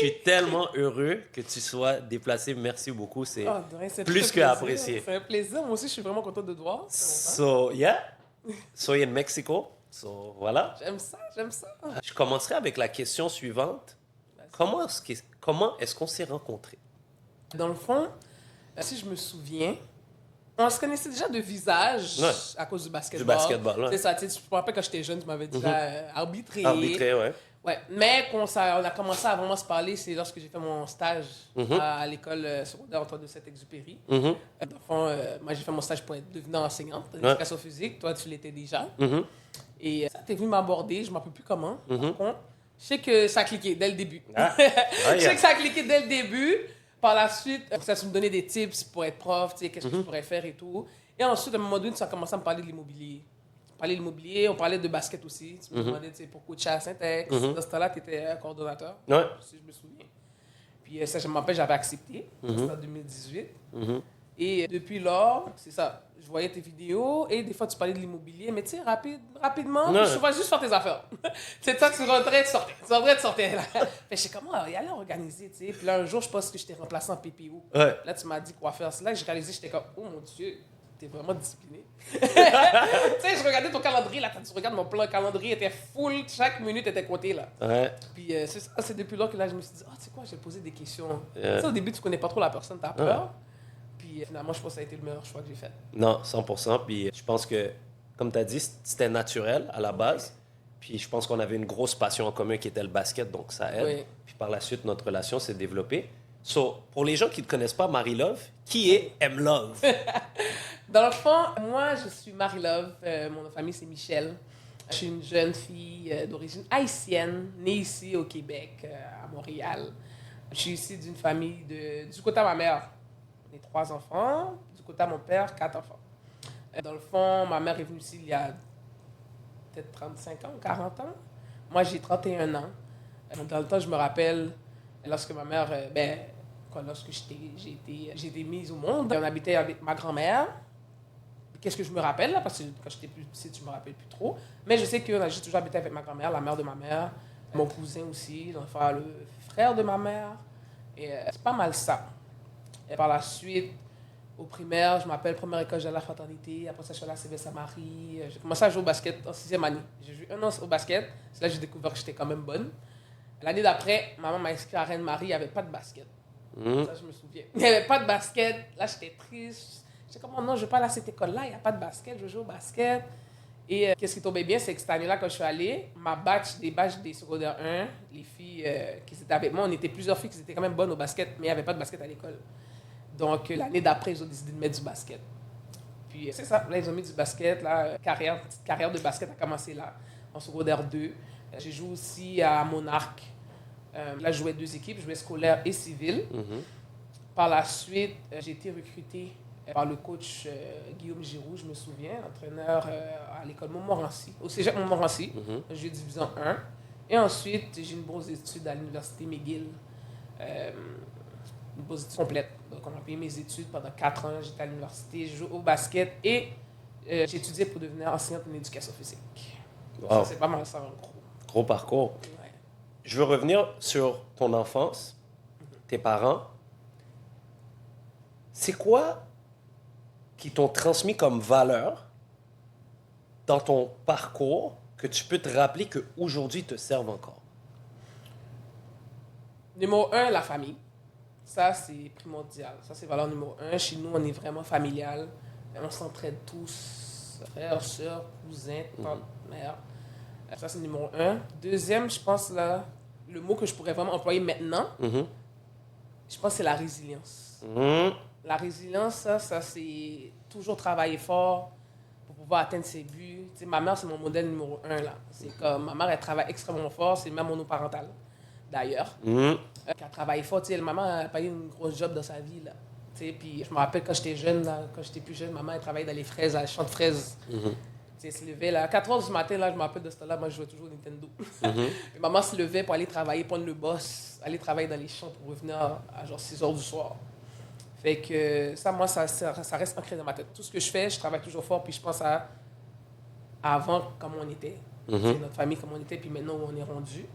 suis tellement heureux que tu sois déplacé. Merci beaucoup. C'est C'est plus que apprécié. C'est un plaisir. Moi aussi, je suis vraiment contente de te voir. So, yeah. Soy in Mexico. So, voilà. J'aime ça, j'aime ça. Je commencerai avec la question suivante. Comment est-ce qu'on s'est rencontrés? Dans le fond, si je me souviens, on se connaissait déjà de visage à cause du basketball. Du basketball, ouais. C'est ça, tu sais, je me rappelle quand j'étais jeune, tu m'avais déjà arbitré. Arbitré, ouais. Ouais, mais quand on a commencé à vraiment se parler, c'est lorsque j'ai fait mon stage à l'école secondaire Antoine de Saint-Exupéry. Dans le fond, moi, j'ai fait mon stage pour devenir enseignante d'éducation physique. Toi, tu l'étais déjà. Et ça, t'es venu m'aborder, je ne me rappelle plus comment. Par contre, je sais que ça a cliqué dès le début. Je sais que ça a cliqué dès le début. Par la suite, ça me donnait des tips pour être prof, tu sais, qu'est-ce que je pourrais faire et tout. Et ensuite, à un moment donné, ça a commencé à me parler de l'immobilier. On parlait de basket aussi. Tu me demandais pour coacher à Saint-Ex. Dans ce temps-là, tu étais coordonnateur, si je me souviens. Puis ça, je me rappelle, j'avais accepté. C'était en 2018. Et depuis lors, c'est ça. Je voyais tes vidéos et des fois, tu parlais de l'immobilier, mais tu sais, rapidement, je vois juste faire tes affaires. C'est ça, tu rentrais, tu sortais. Tu rentrais, tu sortais. Là. Je sais comment y aller organiser, tu sais. Puis là, un jour, je pense que je t'ai remplacé en PPO. Là, tu m'as dit quoi faire. C'est là que j'ai réalisé, j'étais comme, oh mon Dieu, t'es vraiment discipliné. Tu sais, je regardais ton calendrier, là, quand tu regardes mon plan, le calendrier était full, chaque minute était comptée, là. Puis c'est ça, c'est depuis là que là, je me suis dit, tu sais quoi, je vais poser des questions. Tu sais, au début, tu connais pas trop la personne, t'as peur. Puis finalement, je pense que ça a été le meilleur choix que j'ai fait. Non, 100%. Puis je pense que, comme tu as dit, c'était naturel à la base. Puis je pense qu'on avait une grosse passion en commun qui était le basket, donc ça aide. Puis par la suite, notre relation s'est développée. So, pour les gens qui ne te connaissent pas, Marie-Love, qui est M-Love? Dans le fond, moi, je suis Marie-Love. Mon famille, c'est Michel. Je suis une jeune fille d'origine haïtienne, née ici au Québec, à Montréal. Je suis ici d'une famille du côté de ma mère. On est 3 enfants. Du côté de mon père, 4 enfants. Dans le fond, ma mère est venue ici il y a peut-être 35 ans, 40 ans. Moi, j'ai 31 ans. Dans le temps, je me rappelle, lorsque ma mère, lorsque j'ai été mise au monde, on habitait avec ma grand-mère. Qu'est-ce que je me rappelle, là, parce que quand j'étais plus petite, je ne me rappelle plus trop. Mais je sais que j'ai toujours habité avec ma grand-mère, la mère de ma mère, mon cousin aussi, enfin, le frère de ma mère. Et c'est pas mal ça. Et par la suite, au primaire, je m'appelle première école, j'ai la fraternité. Après ça, je suis allée à Céville-Saint-Marie. J'ai commencé à jouer au basket en 6e année. J'ai joué 1 an au basket. C'est là que j'ai découvert que j'étais quand même bonne. L'année d'après, maman m'a inscrit à Reine-Marie. Il n'y avait pas de basket. Ça, je me souviens. Il n'y avait pas de basket. Là, j'étais triste. J'étais comme, oh non, je ne veux pas aller à cette école-là. Il n'y a pas de basket. Je veux jouer au basket. Et qu'est-ce qui tombait bien, c'est que cette année-là, quand je suis allée, ma batch des secondaires 1, les filles qui étaient avec moi, on était plusieurs filles qui étaient quand même bonnes au basket, mais il n'y avait pas de basket à l'école. Donc, l'année d'après, ils ont décidé de mettre du basket. Puis, c'est ça. Là, ils ont mis du basket. Là, petite carrière de basket a commencé là, en secondaire 2. J'ai joué aussi à Monarque. Là, je jouais 2 équipes. Je jouais scolaire et civil. Par la suite, j'ai été recrutée par le coach Guillaume Giroux, je me souviens, entraîneur à l'école Montmorency, au cégep Montmorency. J'ai joué division 1. Et ensuite, j'ai une bourse d'études à l'université McGill. Une bourse d'études complète. Donc, on a payé mes études pendant 4 ans. J'étais à l'université, je joue au basket et j'ai étudié pour devenir enseignante en éducation physique. Wow. Ça, c'est pas mal ça, en gros. Gros parcours. Ouais. Je veux revenir sur ton enfance, tes parents. C'est quoi qui t'ont transmis comme valeur dans ton parcours que tu peux te rappeler qu'aujourd'hui te servent encore? Numéro 1, la famille. Ça, c'est primordial. Ça, c'est valeur numéro 1. Chez nous, on est vraiment familial. On s'entraide tous. Frères, sœurs, cousins, tantes, mères. Ça, c'est numéro 1. Deuxième, je pense, là, le mot que je pourrais vraiment employer maintenant, je pense que c'est la résilience. La résilience, ça c'est toujours travailler fort pour pouvoir atteindre ses buts. Tu sais, ma mère, c'est mon modèle numéro 1. Là. C'est comme, ma mère, elle travaille extrêmement fort. C'est même monoparentale, d'ailleurs. Elle travaille fort. Tu sais, maman a pas eu une grosse job dans sa vie. Là. Tu sais, puis je me rappelle quand j'étais jeune, là, quand j'étais plus jeune, maman, elle travaillait dans les fraises, à champ de fraises. Tu sais, elle se levait là. À 4 h du matin, là, je me rappelle de ce temps-là, moi, je jouais toujours au Nintendo. Puis maman se levait pour aller travailler, prendre le boss, aller travailler dans les champs pour revenir à genre 6 h du soir. Fait que ça, moi, ça reste ancré dans ma tête. Tout ce que je fais, je travaille toujours fort, puis je pense à avant, comment on était. C'est notre famille, comment on était, puis maintenant, où on est rendu.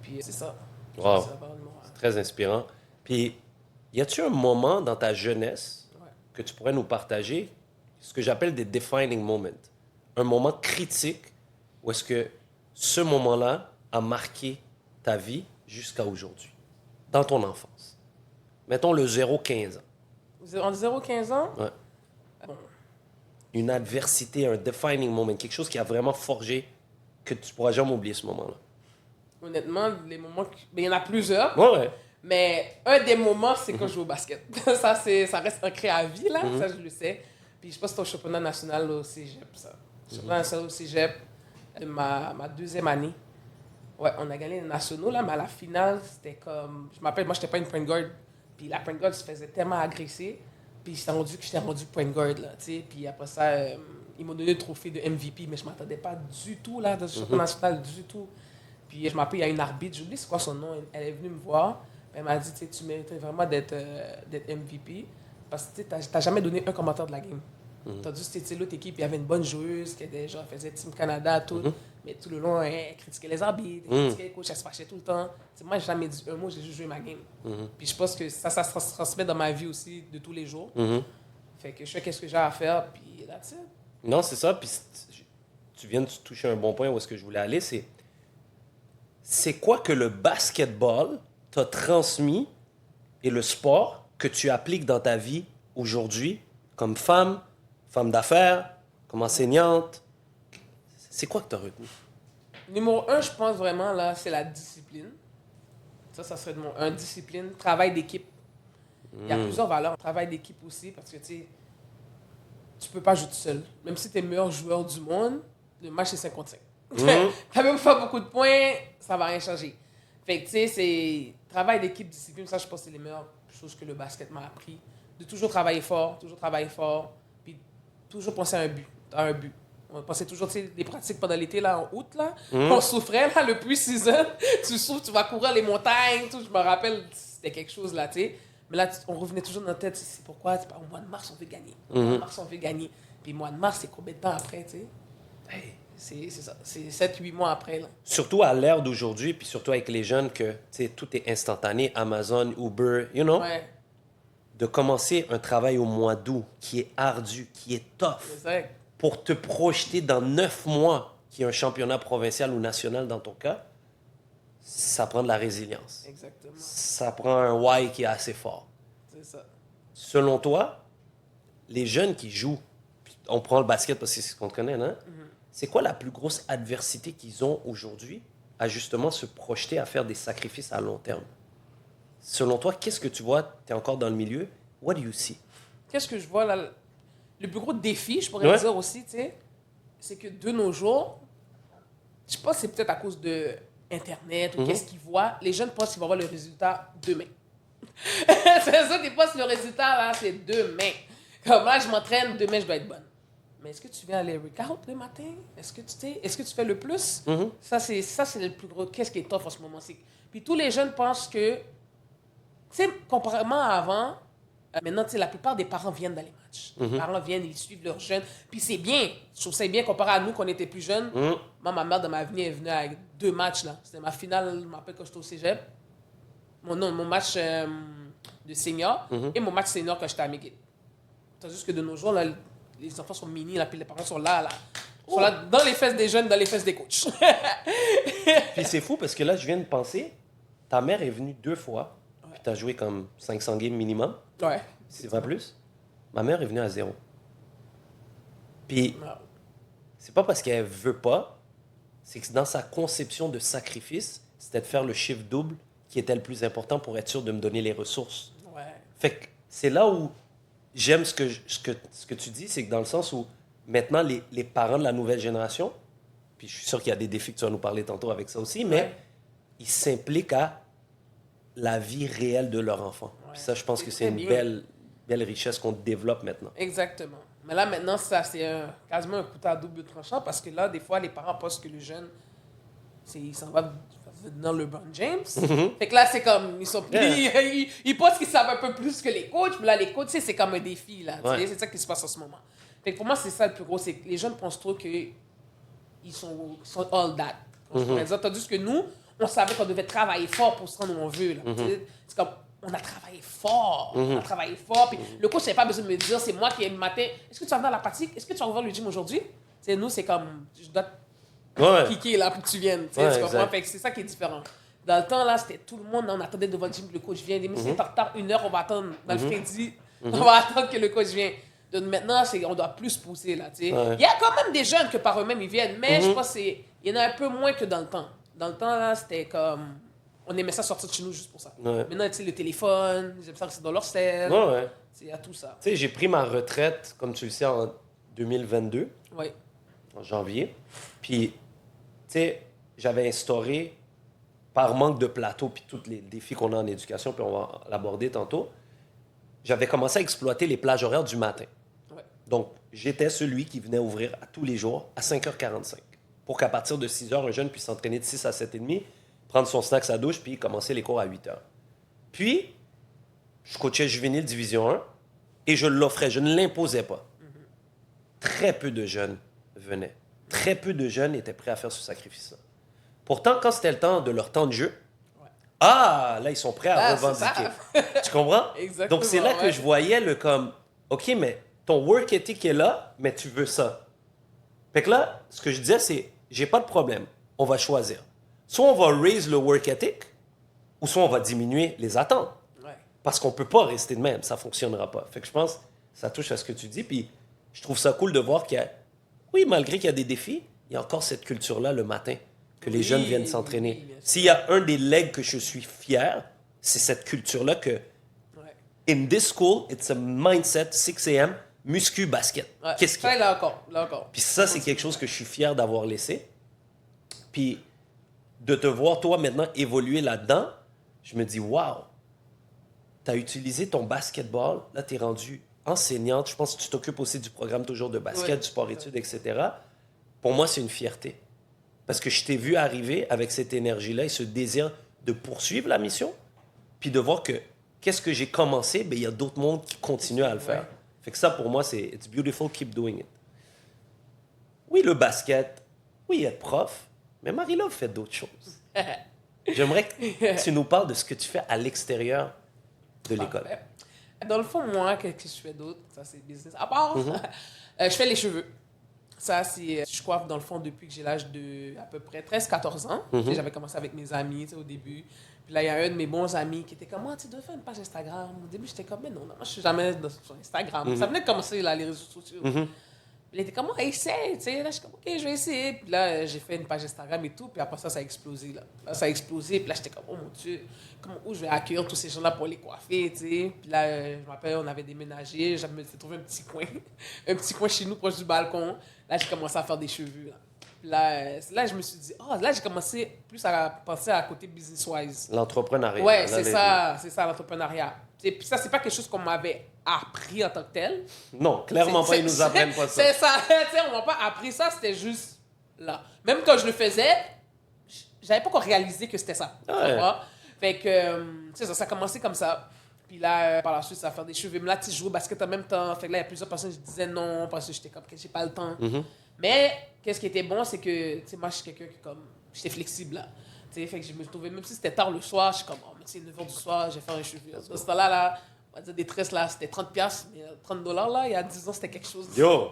Puis c'est ça. Wow. C'est la valeur numéro C'est très inspirant. Puis, y a-tu un moment dans ta jeunesse que tu pourrais nous partager, ce que j'appelle des defining moments, un moment critique où est-ce que ce moment-là a marqué ta vie jusqu'à aujourd'hui, dans ton enfance? Mettons le 0-15 ans. En 0-15 ans? Ouais. Bon. Une adversité, un defining moment, quelque chose qui a vraiment forgé que tu pourras jamais oublier ce moment-là. Honnêtement, les moments... Il y en a plusieurs. Ouais. Mais un des moments, c'est quand je joue au basket. Ça reste ancré à vie, là. Ça, je le sais. Puis je pense que c'était au championnat national au cégep, ça. Championnat national au cégep de ma deuxième année. Ouais, on a gagné les nationaux, là, mais à la finale, c'était comme... Je m'appelle, moi, j'étais pas une point guard. Puis la point guard se faisait tellement agresser. Puis j'étais rendu point guard, là, tu sais. Puis après ça, ils m'ont donné le trophée de MVP, mais je m'attendais pas du tout, là, dans ce championnat national, du tout. Puis je m'appelle, il y a une arbitre, j'oublie c'est quoi son nom, elle est venue me voir. Elle m'a dit, tu méritais vraiment d'être MVP parce que tu n'as jamais donné un commentaire de la game. Tandis que c'était l'autre équipe, il y avait une bonne joueuse qui était, genre, faisait Team Canada, tout. Mais tout le long, elle critiquait les arbitres, elle critiquait les coachs, elle se fâchait tout le temps. T'sais, moi, j'ai jamais dit un mot, j'ai juste joué ma game. Puis je pense que ça se transmet dans ma vie aussi de tous les jours. Fait que je fais ce que j'ai à faire, puis that's it. Non, c'est ça. Puis tu viens de toucher un bon point où est-ce que je voulais aller. C'est quoi que le basketball t'a transmis et le sport que tu appliques dans ta vie aujourd'hui comme femme d'affaires, comme enseignante? C'est quoi que tu as retenu? Numéro 1, je pense vraiment, là, c'est la discipline. Ça serait numéro 1. Discipline, travail d'équipe. Il y a plusieurs valeurs. Travail d'équipe aussi, parce que, tu peux pas jouer tout seul. Même si tu es le meilleur joueur du monde, le match est 55. Tu as même pas beaucoup de points, ça va rien changer. Fait que, tu sais, c'est travail d'équipe, discipline. Ça, je pense que c'est les meilleures choses que le basket m'a appris. De toujours travailler fort, puis toujours penser à un but. On pensait toujours, tu sais, des pratiques pendant l'été, là, en août, là. On souffrait, là, le pre-season. Tu souffres, tu vas courir les montagnes, tout. Je me rappelle, c'était quelque chose, là, tu sais. Mais là, on revenait toujours dans notre tête, c'est pourquoi, au mois de mars, on veut gagner. Au mois de mars, on veut gagner. Puis, mois de mars, c'est combien de temps après, tu sais? Hey, c'est ça. C'est 7-8 mois après, là. Surtout à l'ère d'aujourd'hui, puis surtout avec les jeunes, que, tu sais, tout est instantané, Amazon, Uber, you know? Ouais. De commencer un travail au mois d'août qui est ardu, qui est tough, Exact. pour te projeter dans 9 mois, qui est un championnat provincial ou national dans ton cas, ça prend de la résilience. Exactement. Ça prend un why qui est assez fort. C'est ça. Selon toi, les jeunes qui jouent, on prend le basket parce que c'est ce qu'on connaît, non? C'est quoi la plus grosse adversité qu'ils ont aujourd'hui à justement se projeter à faire des sacrifices à long terme? Selon toi, qu'est-ce que tu vois? Tu es encore dans le milieu. What do you see? Qu'est-ce que je vois là? Le plus gros défi, je pourrais dire aussi, tu sais, c'est que de nos jours, je pense que c'est peut-être à cause de Internet ou qu'est-ce qu'ils voient, les jeunes pensent qu'ils vont avoir le résultat demain. C'est ça, ils pensent que le résultat, là, c'est demain. Comme là, je m'entraîne, demain, je dois être bonne. Mais est-ce que tu viens aller workout le matin? Est-ce que tu fais le plus? Ça, c'est le plus gros. Qu'est-ce qui est tough en ce moment? Puis tous les jeunes pensent que, tu sais, comparément à avant, maintenant, tu sais, la plupart des parents viennent dans les matchs. Les parents viennent, ils suivent leurs jeunes. Puis c'est bien. Je trouve ça bien comparé à nous quand on était plus jeunes. Moi, ma mère, dans ma vie, est venue avec 2 matchs, là. C'était ma finale, je me rappelle quand j'étais au cégep. Mon match de senior et mon match senior quand j'étais à McGill. Tandis que de nos jours, là, les enfants sont mini, là, puis les parents sont là. Ils sont là dans les fesses des jeunes, dans les fesses des coachs. Puis c'est fou parce que là, je viens de penser, ta mère est venue 2 fois, puis tu as joué comme 500 games minimum. Ouais. C'est pas plus. Ma mère est venue à 0. Puis, c'est pas parce qu'elle veut pas, c'est que dans sa conception de sacrifice, c'était de faire le chiffre double qui était le plus important pour être sûr de me donner les ressources. Ouais. Fait que c'est là où j'aime ce que tu dis, c'est que dans le sens où maintenant, les parents de la nouvelle génération, puis je suis sûr qu'il y a des défis que tu vas nous parler tantôt avec ça aussi, mais ils s'impliquent à la vie réelle de leur enfant. Puis ça, je pense que c'est une belle richesse qu'on développe maintenant. Exactement. Mais là, maintenant, ça, c'est quasiment un couteau à double tranchant parce que là, des fois, les parents pensent que le jeune, il s'en va dans LeBron James. Fait que là, c'est comme, ils sont plus... Ils pensent qu'ils savent un peu plus que les coachs. Mais là, les coachs, c'est comme un défi, là. C'est ça qui se passe en ce moment. Fait que pour moi, c'est ça le plus gros. C'est que les jeunes pensent trop qu'ils sont all that. Tandis que nous, on savait qu'on devait travailler fort pour se rendre où on veut. Là, c'est comme, on a travaillé fort. On a travaillé fort. Puis le coach n'avait pas besoin de me dire, c'est moi qui ai le matin. Est-ce que tu vas venir à la pratique? Est-ce que tu vas revoir le gym aujourd'hui? T'sais, nous, c'est comme, je dois te piquer là pour que tu viennes. Tu comprends? Fait que c'est ça qui est différent. Dans le temps, là, c'était tout le monde, on attendait devant le gym que le coach vienne. Mais si c'est en retard 1 heure, on va attendre. Dans le crédit, on va attendre que le coach vienne. Donc maintenant, on doit plus pousser. Là, il y a quand même des jeunes que par eux-mêmes, ils viennent. Mais je pense qu'il y en a un peu moins que dans le temps. Dans le temps, là, c'était comme... On aimait ça sortir de chez nous juste pour ça. Maintenant, tu sais, le téléphone, ils aiment ça rester dans leur selle. Il y a tout ça. Tu sais, j'ai pris ma retraite, comme tu le sais, en 2022. Oui. En janvier. Puis, tu sais, j'avais instauré, par manque de plateau, puis tous les défis qu'on a en éducation, puis on va l'aborder tantôt, j'avais commencé à exploiter les plages horaires du matin. Ouais. Donc, j'étais celui qui venait ouvrir à tous les jours à 5h45 pour qu'à partir de 6h, un jeune puisse s'entraîner de 6 à 7h30, prendre son snack, sa douche, puis commencer les cours à 8h. Puis, je coachais juvénile division 1 et je l'offrais, je ne l'imposais pas. Très peu de jeunes venaient. Très peu de jeunes étaient prêts à faire ce sacrifice-là. Pourtant, quand c'était le temps de leur temps de jeu, là, ils sont prêts à revendiquer. Tu comprends? Exactement. Donc, c'est là que je voyais le comme, OK, mais ton work ethic est là, mais tu veux ça. Fait que là, ce que je disais, c'est, j'ai pas de problème. On va choisir. Soit on va raise le work ethic, ou soit on va diminuer les attentes. Ouais. Parce qu'on peut pas rester de même. Ça fonctionnera pas. Fait que je pense que ça touche à ce que tu dis. Puis, je trouve ça cool de voir qu'il y a, oui, malgré qu'il y a des défis, il y a encore cette culture-là le matin, que les jeunes viennent s'entraîner. S'il y a un des legs que je suis fier, c'est cette culture-là que, in this school, it's a mindset, 6 a.m., muscu, basket. Qu'est-ce qu'il y a? Là encore. Puis ça, c'est quelque chose que je suis fier d'avoir laissé. Puis de te voir, toi, maintenant, évoluer là-dedans, je me dis, wow, tu as utilisé ton basketball, là, tu es rendu enseignante, je pense que tu t'occupes aussi du programme toujours de basket, du sport-études, etc. Pour moi, c'est une fierté. Parce que je t'ai vu arriver avec cette énergie-là et ce désir de poursuivre la mission, puis de voir que qu'est-ce que j'ai commencé, il y a d'autres mondes qui continuent à le faire. Fait que ça, pour moi, c'est « it's beautiful, keep doing it ». Oui, le basket, oui, être prof, mais Marie-Love fait d'autres choses. J'aimerais que tu nous parles de ce que tu fais à l'extérieur de l'école. Dans le fond, moi, qu'est-ce que je fais d'autre? Ça, c'est business. À part, je fais les cheveux. Ça, c'est... Je coiffe, dans le fond, depuis que j'ai l'âge de à peu près 13-14 ans. J'avais commencé avec mes amis, au début. Puis là, il y a un de mes bons amis qui était comme, tu dois faire une page Instagram. Au début, j'étais comme, mais non, moi, je suis jamais sur Instagram. Ça venait de commencer, là, les réseaux sociaux. Il était comme, essaye, tu sais. Là, je suis comme, OK, je vais essayer. Puis là, j'ai fait une page Instagram et tout. Puis après ça, ça a explosé, là. Ça a explosé. Puis là, j'étais comme, oh mon Dieu, où je vais accueillir tous ces gens-là pour les coiffer, tu sais. Puis là, je me rappelle, on avait déménagé. J'avais trouvé un petit coin. Un petit coin chez nous, proche du balcon. Là, j'ai commencé à faire des cheveux, là. Là, je me suis dit, là, j'ai commencé plus à penser à côté business-wise. L'entrepreneuriat. Ouais, c'est ça, l'entrepreneuriat. Puis ça, c'est pas quelque chose qu'on m'avait appris en tant que tel. Non, clairement pas, ils nous apprennent pas ça. C'est ça, tu sais, on m'a pas appris ça, c'était juste là. Même quand je le faisais, j'avais pas encore réalisé que c'était ça. Fait que, tu sais, ça a commencé comme ça. Puis là, par la suite, ça a fait des cheveux. Mais là, tu sais, je jouais au basket en même temps. Fait que là, il y a plusieurs personnes qui disaient non, parce que j'étais comme, j'ai pas le temps. Mais, qu'est-ce qui était bon, c'est que, tu sais, moi, je suis quelqu'un qui, comme, j'étais flexible, là. Tu sais, fait que je me trouvais, même si c'était tard le soir, je suis comme, mais tu sais, 9h du soir, je vais faire un cheveu. Dans ce temps-là, là, on va dire des tresses, là, c'était 30$, mais $30, là, il y a 10 ans, c'était quelque chose. Yo!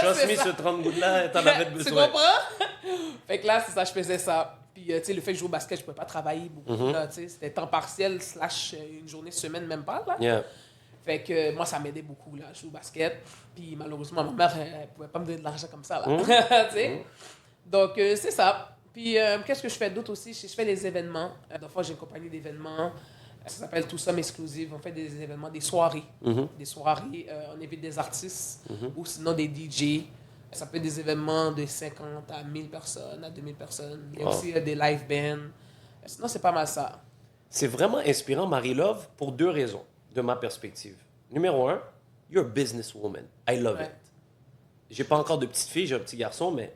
Trust me, ce 30 gouttes-là, t'en avais besoin. Tu comprends? Fait que là, c'est ça, je faisais ça. Puis, tu sais, le fait que je joue au basket, je pouvais pas travailler beaucoup, là, tu sais. C'était temps partiel, / une journée, semaine, même pas, là. Fait que moi, ça m'aidait beaucoup, là. Je joue au basket. Puis malheureusement, ma mère, elle pouvait pas me donner de l'argent comme ça, là. Tu sais? Donc, c'est ça. Puis, qu'est-ce que je fais d'autre aussi? Je fais des événements. Des fois, j'ai une compagnie d'événements. Ça s'appelle Tout Somme Exclusive. On fait des événements, des soirées. Des soirées, on invite des artistes ou sinon des DJ. Ça peut être des événements de 50 à 1000 personnes, à 2000 personnes. Il y a aussi des live bands. Sinon, c'est pas mal ça. C'est vraiment inspirant, Marie-Love, pour 2 raisons, de ma perspective. Numéro 1, you're a businesswoman. I love it. J'ai pas encore de petite fille, j'ai un petit garçon, mais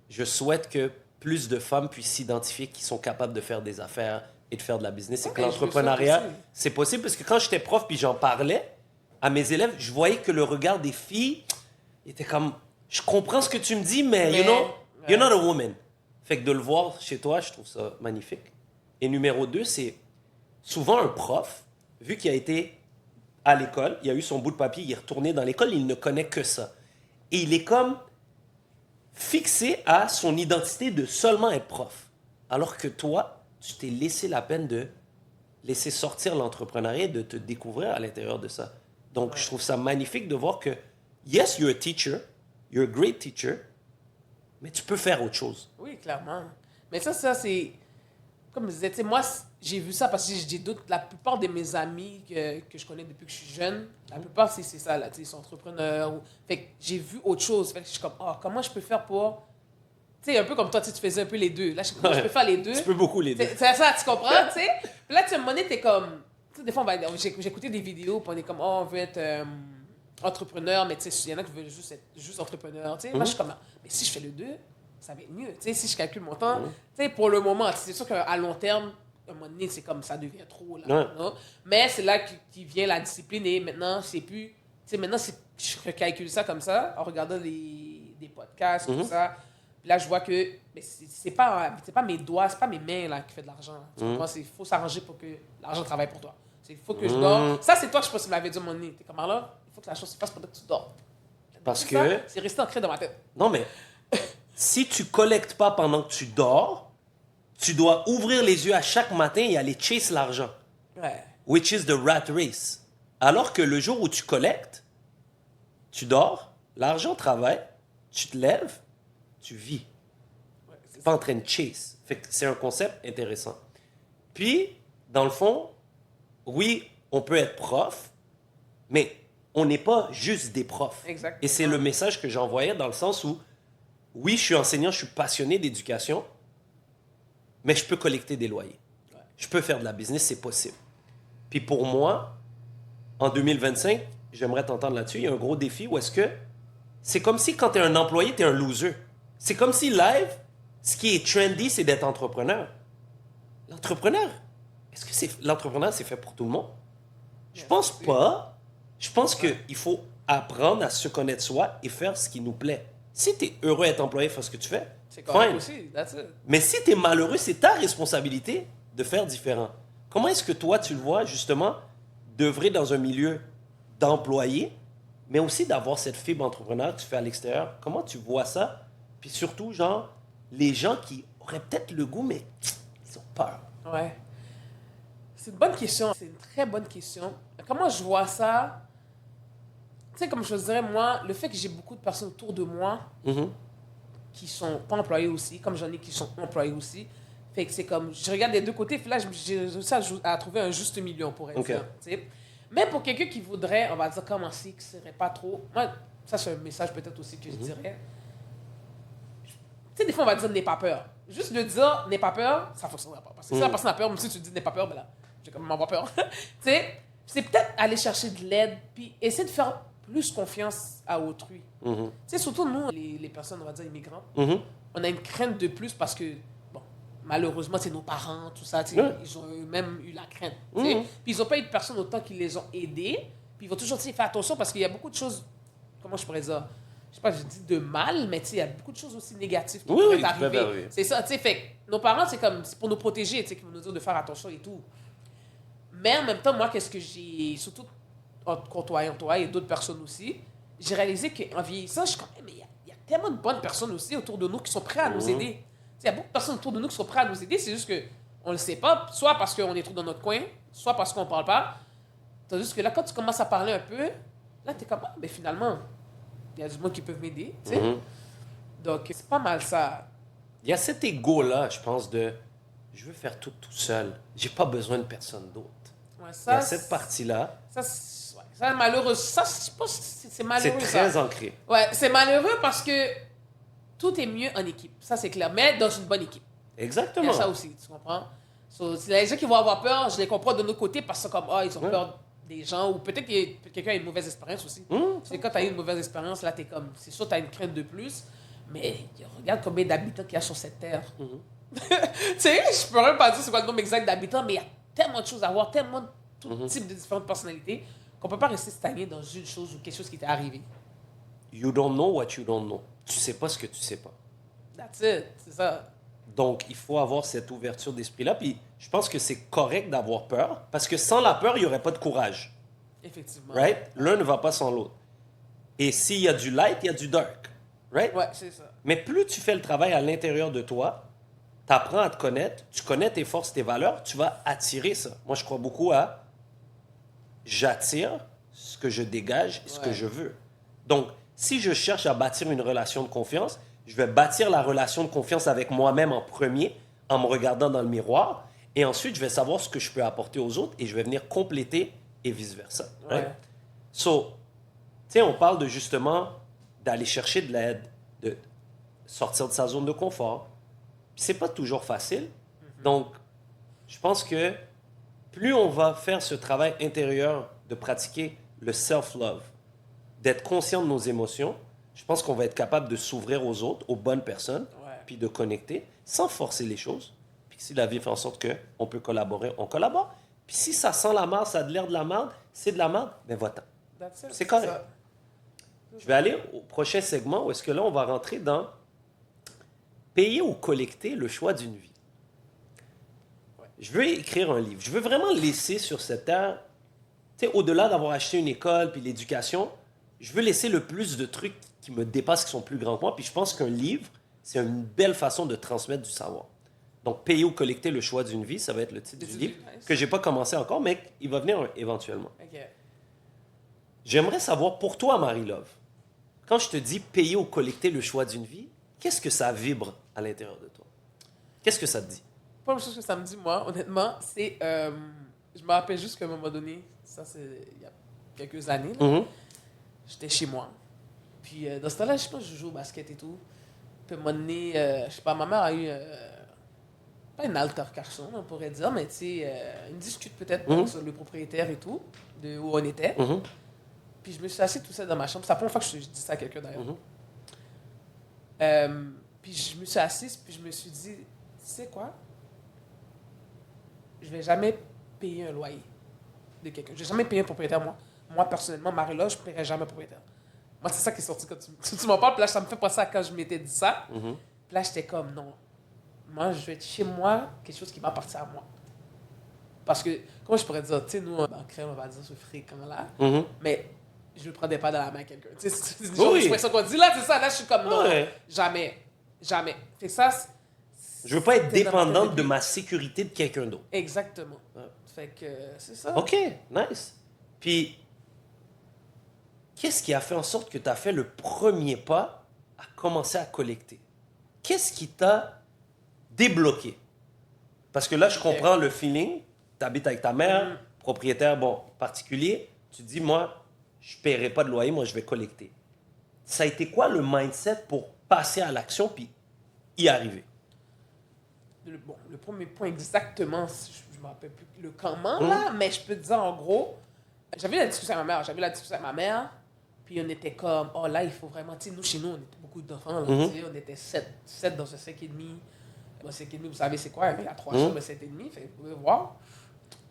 je souhaite que plus de femmes puissent s'identifier qui sont capables de faire des affaires et de faire de la business. Et que l'entrepreneuriat, c'est possible. Parce que quand j'étais prof puis j'en parlais à mes élèves, je voyais que le regard des filles était comme, je comprends ce que tu me dis, mais you know, you're not a woman. Fait que de le voir chez toi, je trouve ça magnifique. Et numéro 2, c'est souvent un prof, vu qu'il a été à l'école, il a eu son bout de papier, il est retourné dans l'école, il ne connaît que ça. Et il est comme fixé à son identité de seulement être prof. Alors que toi, tu t'es laissé la peine de laisser sortir l'entrepreneuriat et de te découvrir à l'intérieur de ça. Donc, je trouve ça magnifique de voir que, yes, you're a teacher, you're a great teacher, mais tu peux faire autre chose. Oui, clairement. Mais ça c'est... Comme je disais, tu sais, moi, j'ai vu ça parce que j'ai d'autres... La plupart de mes amis que je connais depuis que je suis jeune, la plupart, c'est ça, là, tu sais, ils sont entrepreneurs. Fait que j'ai vu autre chose. Fait que je suis comme, comment je peux faire pour... Tu sais, un peu comme toi, tu faisais un peu les deux. Là, je peux faire les deux. Tu peux beaucoup les deux. C'est ça, tu comprends, tu sais? Puis là, tu sais, à un moment donné, t'es comme... Tu sais, des fois, j'écoutais des vidéos, puis on est comme, on veut être entrepreneur, mais tu sais, il y en a qui veulent juste entrepreneur, tu sais. Moi, je suis comme, mais si je fais les deux, ça va être mieux. Tu sais, si je calcule mon temps, tu sais, pour le moment, c'est sûr qu'à long terme, à un moment donné, c'est comme ça devient trop, là. Non? Mais c'est là qu'il vient la discipline et maintenant, c'est plus... Tu sais, maintenant, je recalcule ça comme ça, en regardant des podcasts, tout ça. Puis là, je vois que c'est pas mes doigts, c'est pas mes mains là, qui font de l'argent. Tu comprends? Il faut s'arranger pour que l'argent travaille pour toi. Il faut que je dors. Ça, c'est toi, je pense, qui me l'avais dit à mon nez. T'es comme là, il faut que la chose se fasse pendant que tu dors. Parce que... Ça, c'est resté ancré dans ma tête. Non, mais si tu collectes pas pendant que tu dors, tu dois ouvrir les yeux à chaque matin et aller chase l'argent. Ouais. Which is the rat race. Alors que le jour où tu collectes, tu dors, l'argent travaille, tu te lèves, tu vis. Ouais, Tu n'es pas en train de chase. Fait que c'est un concept intéressant. Puis, dans le fond, oui, on peut être prof, mais on n'est pas juste des profs. Exactement. Et c'est le message que j'envoyais dans le sens où, oui, je suis enseignant, je suis passionné d'éducation, mais je peux collecter des loyers. Ouais. Je peux faire de la business, c'est possible. Puis pour moi, en 2025, j'aimerais t'entendre là-dessus, il y a un gros défi où est-ce que c'est comme si quand tu es un employé, tu es un loser. C'est comme si live, ce qui est trendy, c'est d'être entrepreneur. L'entrepreneur, est-ce que l'entrepreneur, c'est fait pour tout le monde? Je pense pas. Je pense qu'il faut apprendre à se connaître soi et faire ce qui nous plaît. Si tu es heureux d'être employé, fais ce que tu fais. C'est correct aussi, that's it. Mais si tu es malheureux, c'est ta responsabilité de faire différent. Comment est-ce que toi, tu le vois, justement, d'œuvrer dans un milieu d'employé, mais aussi d'avoir cette fibre entrepreneur que tu fais à l'extérieur? Comment tu vois ça? Puis surtout, genre, les gens qui auraient peut-être le goût, mais ils ont peur. Ouais. C'est une bonne question. C'est une très bonne question. Comment je vois ça? Tu sais, comme je te dirais, moi, le fait que j'ai beaucoup de personnes autour de moi qui sont pas employées aussi, comme j'en ai qui sont employées aussi, fait que c'est comme, je regarde des deux côtés, puis là, j'ai réussi à trouver un juste milieu, pour être dire, tu sais. Mais pour quelqu'un qui voudrait, on va dire, commencer, qui ne serait pas trop... Moi, ça, c'est un message peut-être aussi que je dirais. Tu sais, des fois, on va dire, n'aie pas peur. Juste de dire, n'aie pas peur, ça ne fonctionnera pas. Parce que si la personne a peur, même si tu dis, n'aie pas peur, ben là, j'ai quand même avoir peur. Tu sais, c'est peut-être aller chercher de l'aide, puis essayer de faire plus confiance à autrui. Tu sais, surtout nous, les personnes, on va dire, immigrantes, on a une crainte de plus parce que, bon, malheureusement, c'est nos parents, tout ça, ils ont eux-mêmes eu la crainte. Puis ils n'ont pas eu de personnes autant qui les ont aidés. Puis ils vont toujours faire attention parce qu'il y a beaucoup de choses, comment je pourrais dire, je sais pas, je dis de mal, mais il y a beaucoup de choses aussi négatives qui peuvent arriver. C'est ça, tu sais, fait que nos parents, c'est comme, c'est pour nous protéger, tu sais, qui vont nous dire de faire attention et tout. Mais en même temps, moi, qu'est-ce que j'ai, surtout en côtoyant toi et d'autres personnes aussi, j'ai réalisé qu'en vieillissant, je suis comme, mais il y a tellement de bonnes personnes aussi autour de nous qui sont prêtes à nous aider. Il y a beaucoup de personnes autour de nous qui sont prêtes à nous aider, c'est juste qu'on ne le sait pas, soit parce qu'on est trop dans notre coin, soit parce qu'on ne parle pas. Tandis que là, quand tu commences à parler un peu, là, tu es comme, mais finalement, il y a du monde qui peuvent m'aider. Tu sais? Donc, c'est pas mal ça. Il y a cet ego-là, je pense, de je veux faire tout seul. J'ai pas besoin de personne d'autre. Ouais, ça, il y a cette partie-là. Ça, malheureux. Ça, je sais pas si c'est malheureux. C'est très ancré. Ouais, c'est malheureux parce que tout est mieux en équipe. Ça, c'est clair. Mais dans une bonne équipe. Exactement. Il y a ça aussi, tu comprends? Les gens qui vont avoir peur, je les comprends de notre côté parce que comme, ils ont peur des gens ou peut-être que quelqu'un a une mauvaise expérience aussi. C'est quand tu as eu une mauvaise expérience, là, t'es comme, c'est sûr, tu as une crainte de plus. Mais regarde combien d'habitants qu'il y a sur cette terre. Tu sais, je peux même pas dire c'est quoi le nombre exact d'habitants, mais il y a tellement de choses à voir, tellement de tout type de différentes personnalités qu'on peut pas rester stagné dans une chose ou quelque chose qui t'est arrivé. You don't know what you don't know. Tu sais pas ce que tu sais pas. That's it, c'est ça. Donc, il faut avoir cette ouverture d'esprit-là. Puis, je pense que c'est correct d'avoir peur, parce que sans la peur, il n'y aurait pas de courage. Effectivement. Right? L'un ne va pas sans l'autre. Et s'il y a du light, il y a du dark. Right? Ouais, c'est ça. Mais plus tu fais le travail à l'intérieur de toi, tu apprends à te connaître, tu connais tes forces, tes valeurs, tu vas attirer ça. Moi, je crois beaucoup à j'attire ce que je dégage, ce que je veux. Donc, si je cherche à bâtir une relation de confiance, je vais bâtir la relation de confiance avec moi-même en premier, en me regardant dans le miroir. Et ensuite, je vais savoir ce que je peux apporter aux autres et je vais venir compléter et vice-versa. Right? So, tu sais, on parle de justement d'aller chercher de l'aide, de sortir de sa zone de confort. Puis c'est pas toujours facile. Donc, je pense que plus on va faire ce travail intérieur de pratiquer le self-love, d'être conscient de nos émotions, je pense qu'on va être capable de s'ouvrir aux autres, aux bonnes personnes, puis de connecter sans forcer les choses. Puis si la vie fait en sorte qu'on peut collaborer, on collabore. Puis si ça sent la merde, ça a de l'air de la merde, c'est de la merde, ben va-t'en. C'est correct. Je vais aller au prochain segment où est-ce que là, on va rentrer dans payer ou collecter le choix d'une vie. Je veux écrire un livre. Je veux vraiment laisser sur cette terre, tu sais, au-delà d'avoir acheté une école puis l'éducation, je veux laisser le plus de trucs qui me dépassent, qui sont plus grands que moi. Puis je pense qu'un livre, c'est une belle façon de transmettre du savoir. Donc, payer ou collecter le choix d'une vie, ça va être le titre du livre, que je n'ai pas commencé encore, mais il va venir éventuellement. J'aimerais savoir, pour toi, Marie-Love, quand je te dis payer ou collecter le choix d'une vie, qu'est-ce que ça vibre à l'intérieur de toi? Qu'est-ce que ça te dit? La première chose que ça me dit, moi, honnêtement, c'est... je me rappelle juste qu'à un moment donné, ça c'est il y a quelques années, là, j'étais chez moi. Puis dans ce temps-là, je sais pas, je joue au basket et tout. Puis à un moment donné, je sais pas, ma mère a eu... pas une altercation, on pourrait dire, mais tu sais, une dispute peut-être sur le propriétaire et tout, de où on était. Puis je me suis assis tout seul dans ma chambre. C'est la première fois que je dis ça à quelqu'un d'ailleurs. Puis je me suis assise, puis je me suis dit, tu sais quoi? Je vais jamais payer un loyer de quelqu'un. Je vais jamais payer un propriétaire, moi. Moi, personnellement, Marie-Love, je ne paierai jamais un propriétaire. Moi, c'est ça qui est sorti quand tu m'en parles. Puis là, ça me fait penser à quand je m'étais dit ça. Puis là, j'étais comme, non. Moi, je vais être chez moi, quelque chose qui m'appartient à moi. Parce que, comment je pourrais dire, tu sais, nous, en crème, on va dire ce fréquent-là, mais je ne prenais pas dans la main quelqu'un. Tu sais, c'est une chose d'expression qu'on dit là, c'est ça. Là, je suis comme, non, jamais. Jamais. Fait que ça, je veux pas être dépendante de ma sécurité de quelqu'un d'autre. Exactement. Fait que c'est ça. OK, nice. Puis, qu'est-ce qui a fait en sorte que tu as fait le premier pas à commencer à collecter? Qu'est-ce qui t'a débloqué? Parce que là, je comprends le feeling. Tu habites avec ta mère, propriétaire, bon, particulier. Tu dis, moi, je ne paierai pas de loyer, moi, je vais collecter. Ça a été quoi le mindset pour passer à l'action puis y arriver? Le premier point exactement, je ne me rappelle plus le comment, là, mais je peux te dire en gros, j'avais la discussion avec ma mère, puis on était comme, oh là, il faut vraiment, tu sais, nous, chez nous, on était beaucoup d'enfants, là, on était 7 dans un 5,5. Bon, 5,5, vous savez c'est quoi, il y a 3 chambres de 7,5, fait, vous pouvez voir,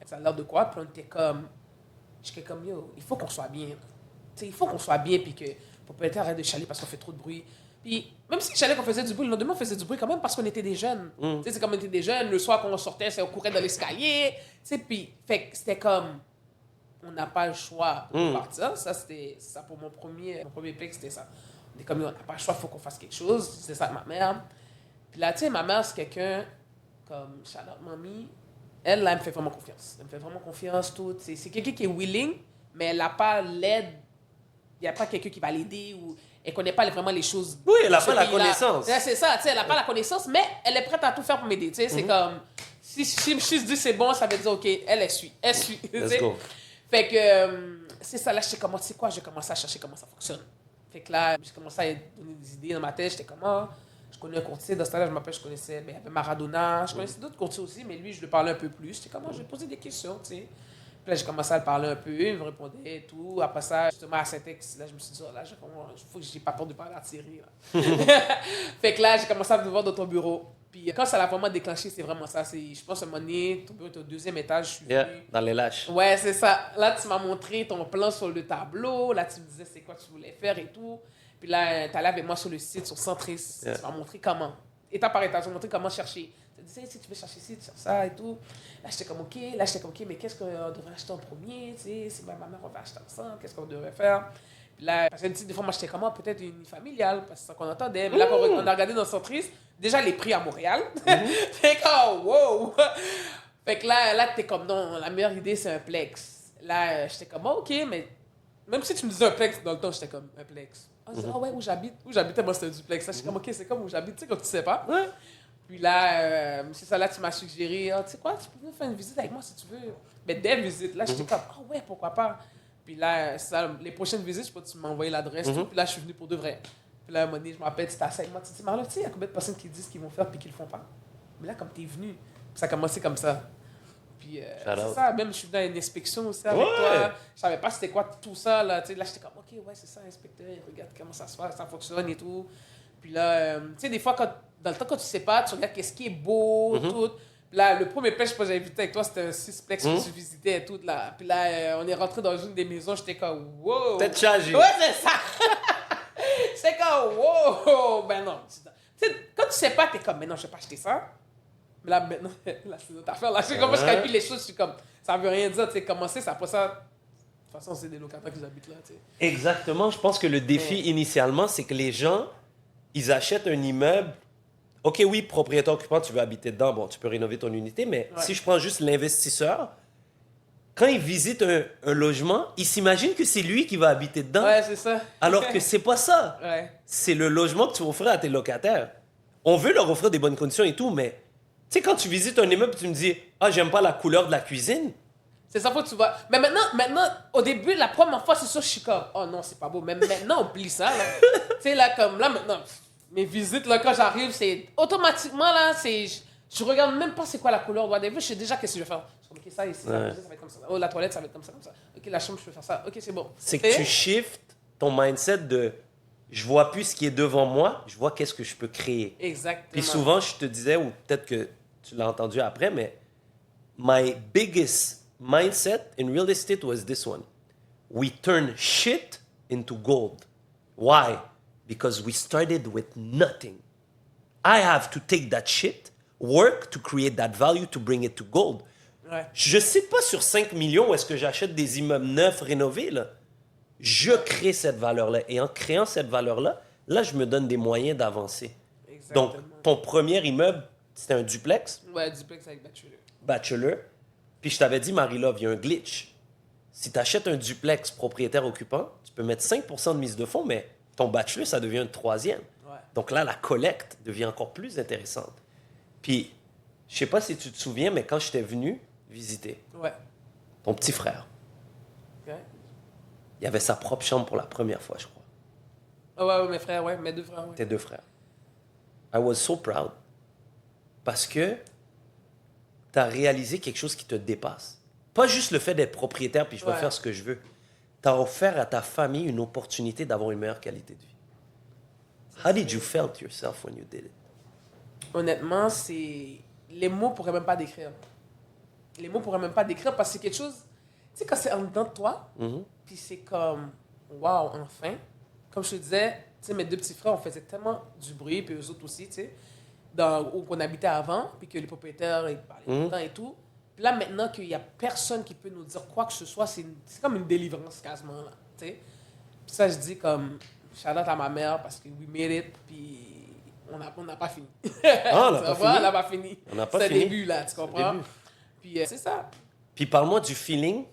ça a l'air de quoi, puis on était comme, j'étais comme, yo, il faut qu'on soit bien, tu sais, il faut qu'on soit bien, puis que le propriétaire arrête de chialer parce qu'on fait trop de bruit. Puis, même si je qu'on faisait du bruit, le lendemain, on faisait du bruit quand même parce qu'on était des jeunes. Tu sais, c'est comme on était des jeunes. Le soir, quand on sortait, on courait dans l'escalier. Tu sais, puis, fait que c'était comme, on n'a pas le choix de partir. Ça, c'était ça pour mon premier pic, c'était ça. On était comme, on n'a pas le choix, il faut qu'on fasse quelque chose. C'est ça, ma mère. Puis là, tu sais, ma mère, c'est quelqu'un comme Charlotte, mamie. Elle, là, elle me fait vraiment confiance. Elle me fait vraiment confiance, tout. C'est quelqu'un qui est willing, mais elle n'a pas l'aide. Il n'y a pas quelqu'un qui va l'aider ou elle ne connaît pas vraiment les choses. Oui, elle n'a pas la connaissance. C'est ça, elle n'a pas la connaissance, mais elle est prête à tout faire pour m'aider. C'est comme, si je dis c'est bon, ça veut dire, OK, elle suit. Let's go. Fait que, c'est ça, là, je sais comment, tu sais quoi, j'ai commencé à chercher comment ça fonctionne. Fait que là, j'ai commencé à donner des idées dans ma tête. J'étais comme, je connais un courtier. Dans ce temps-là, je connaissais, il y avait Maradona. Je connaissais d'autres courtiers aussi, mais lui, je lui parlais un peu plus. J'étais comme, je vais poser des questions, tu sais. Puis là, j'ai commencé à le parler un peu, il me répondait et tout. Après ça, justement, à Saint-Ex, là, je me suis dit, là, il faut que j'ai pas peur de parler à Thierry. Là. Fait que là, j'ai commencé à te voir dans ton bureau. Puis quand ça l'a vraiment déclenché, c'est vraiment ça. Je pense à un moment donné, ton bureau est au 2e étage, je suis venu. Dans les lâches. Ouais, c'est ça. Là, tu m'as montré ton plan sur le tableau. Là, tu me disais c'est quoi tu voulais faire et tout. Puis là, tu allais avec moi sur le site, sur Centris. Tu m'as montré comment. étape par étape. Je vais montrer comment chercher. Je disais, si tu veux chercher ci, tu cherches ça et tout. Là, j'étais comme, OK. Mais qu'est-ce qu'on devrait acheter en premier? Tu sais, si ma mère, on va acheter ensemble, qu'est-ce qu'on devrait faire? Puis là, parce que des fois, moi, j'étais comment? Peut-être une familiale, parce que c'est ça qu'on entendait. Mais là, quand on a regardé dans Centris, déjà les prix à Montréal. Fait que, wow! Fait que là t'es comme, non, la meilleure idée, c'est un plex. Là, j'étais comme, OK, mais même si tu me disais un plex, dans le temps, j'étais comme, un plex. Je disais, ouais, où j'habitais, moi, c'était un duplex. Là, j'étais comme, OK, c'est comme où j'habite, tu sais, comme tu sais pas. Ouais. Puis là, c'est ça, là, tu m'as suggéré, tu sais quoi, tu peux venir faire une visite avec moi si tu veux. Mais des visites, là, j'étais comme, ouais, pourquoi pas. Puis là, ça, les prochaines visites, je sais pas, tu m'as envoyé l'adresse, tout. Puis là, je suis venu pour de vrai. Puis là, à un moment donné, je me rappelle, tu t'es assis avec moi, tu dis, Marlo, tu sais, il y a combien de personnes qui disent qu'ils vont faire puis qu'ils le font pas. Mais là, comme t'es venu, ça a commencé comme ça. Puis c'est ça, même je suis venu à une inspection aussi avec toi. Je savais pas c'était quoi tout ça, là. Tu sais, là, j'étais comme, OK, ouais, c'est ça, inspecteur, regarde comment ça se fait, ça fonctionne et tout. Puis là, tu sais, des fois, dans le temps, quand tu sais pas, tu regardes qu'est-ce qui est beau, tout. Puis là, le premier plex que j'avais visité avec toi, c'était un 6plex que tu visitais et tout. Là. Puis là, on est rentré dans une des maisons, j'étais comme, wow! Peut-être chargé. Ouais, c'est ça! C'est comme, wow! Ben non. Tu sais, quand tu sais pas, t'es comme, mais non, je vais pas acheter ça. Mais là, maintenant, là, c'est notre affaire. Là, je sais comment je calcule les choses, je suis comme, ça veut rien dire, tu sais, commencer, ça pas ça. De toute façon, c'est des locataires qui habitent là, tu sais. Exactement. Je pense que le défi, initialement, c'est que les gens, ils achètent un immeuble. OK, oui, propriétaire occupant, tu veux habiter dedans, bon, tu peux rénover ton unité, mais si je prends juste l'investisseur, quand il visite un logement, il s'imagine que c'est lui qui va habiter dedans. Ouais, c'est ça. Alors que c'est pas ça. Ouais. C'est le logement que tu vas offrir à tes locataires. On veut leur offrir des bonnes conditions et tout, mais tu sais, quand tu visites un immeuble, tu me dis, ah, j'aime pas la couleur de la cuisine. C'est ça, faut que tu vois. Mais maintenant, au début, la première fois, c'est sûr, je suis comme, oh non, c'est pas beau. Mais maintenant, oublie ça, là. Tu sais, là, comme, là, maintenant, mes visites, là, quand j'arrive, c'est automatiquement, là, c'est. Je regarde même pas c'est quoi la couleur. Au début, je sais déjà qu'est-ce que je vais faire. Je suis comme, OK, ça ici, la cuisine, ça va être comme ça. Oh, la toilette, ça va être comme ça, comme ça. OK, la chambre, je peux faire ça. OK, c'est bon. C'est que tu shifts ton mindset de je vois plus ce qui est devant moi, je vois qu'est-ce que je peux créer. Exactement. Puis souvent, je te disais, ou peut-être que tu l'as entendu après, mais my biggest mindset in real estate was this one. We turn shit into gold. Why? Because we started with nothing. I have to take that shit, work to create that value, to bring it to gold. Ouais. Je ne sais pas sur 5 millions où est-ce que j'achète des immeubles neufs, rénovés, là. Je crée cette valeur-là. Et en créant cette valeur-là, là, je me donne des moyens d'avancer. Exactement. Donc, ton premier immeuble, c'était un duplex. Ouais, duplex avec Bachelor. Puis je t'avais dit, Marie-Love, il y a un glitch. Si tu achètes un duplex propriétaire occupant, tu peux mettre 5% de mise de fonds, mais ton bachelor, ça devient un troisième. Ouais. Donc là, la collecte devient encore plus intéressante. Puis, je sais pas si tu te souviens, mais quand j'étais venu visiter Ouais. ton petit frère, OK. il avait sa propre chambre pour la première fois, je crois. Ah ouais, mes frères, ouais, mes deux frères, ouais. Tes deux frères. I was so proud. Parce que tu as réalisé quelque chose qui te dépasse. Pas juste le fait d'être propriétaire puis je vais faire ce que je veux. Tu as offert à ta famille une opportunité d'avoir une meilleure qualité de vie. How did you felt yourself when you did it? Honnêtement, c'est... Les mots pourraient même pas décrire. Les mots pourraient même pas décrire parce que c'est quelque chose... Tu sais, quand c'est en dedans de toi, puis c'est comme... Waouh, enfin. Comme je te disais, tu sais, mes deux petits frères, on faisait tellement du bruit, puis eux autres aussi, tu sais, où on habitait avant, puis que les propriétaires, ils parlaient tout le temps et tout. Puis là, maintenant qu'il y a personne qui peut nous dire quoi que ce soit, c'est comme une délivrance quasiment, là, tu sais. Puis ça, je dis comme... Shout out à ma mère parce que we made it, puis on n'a pas fini. Ah, on n'a pas fini? On n'a pas fini. On n'a pas c'est fini. le début, là, tu comprends? Puis c'est ça. Puis parle-moi du feeling,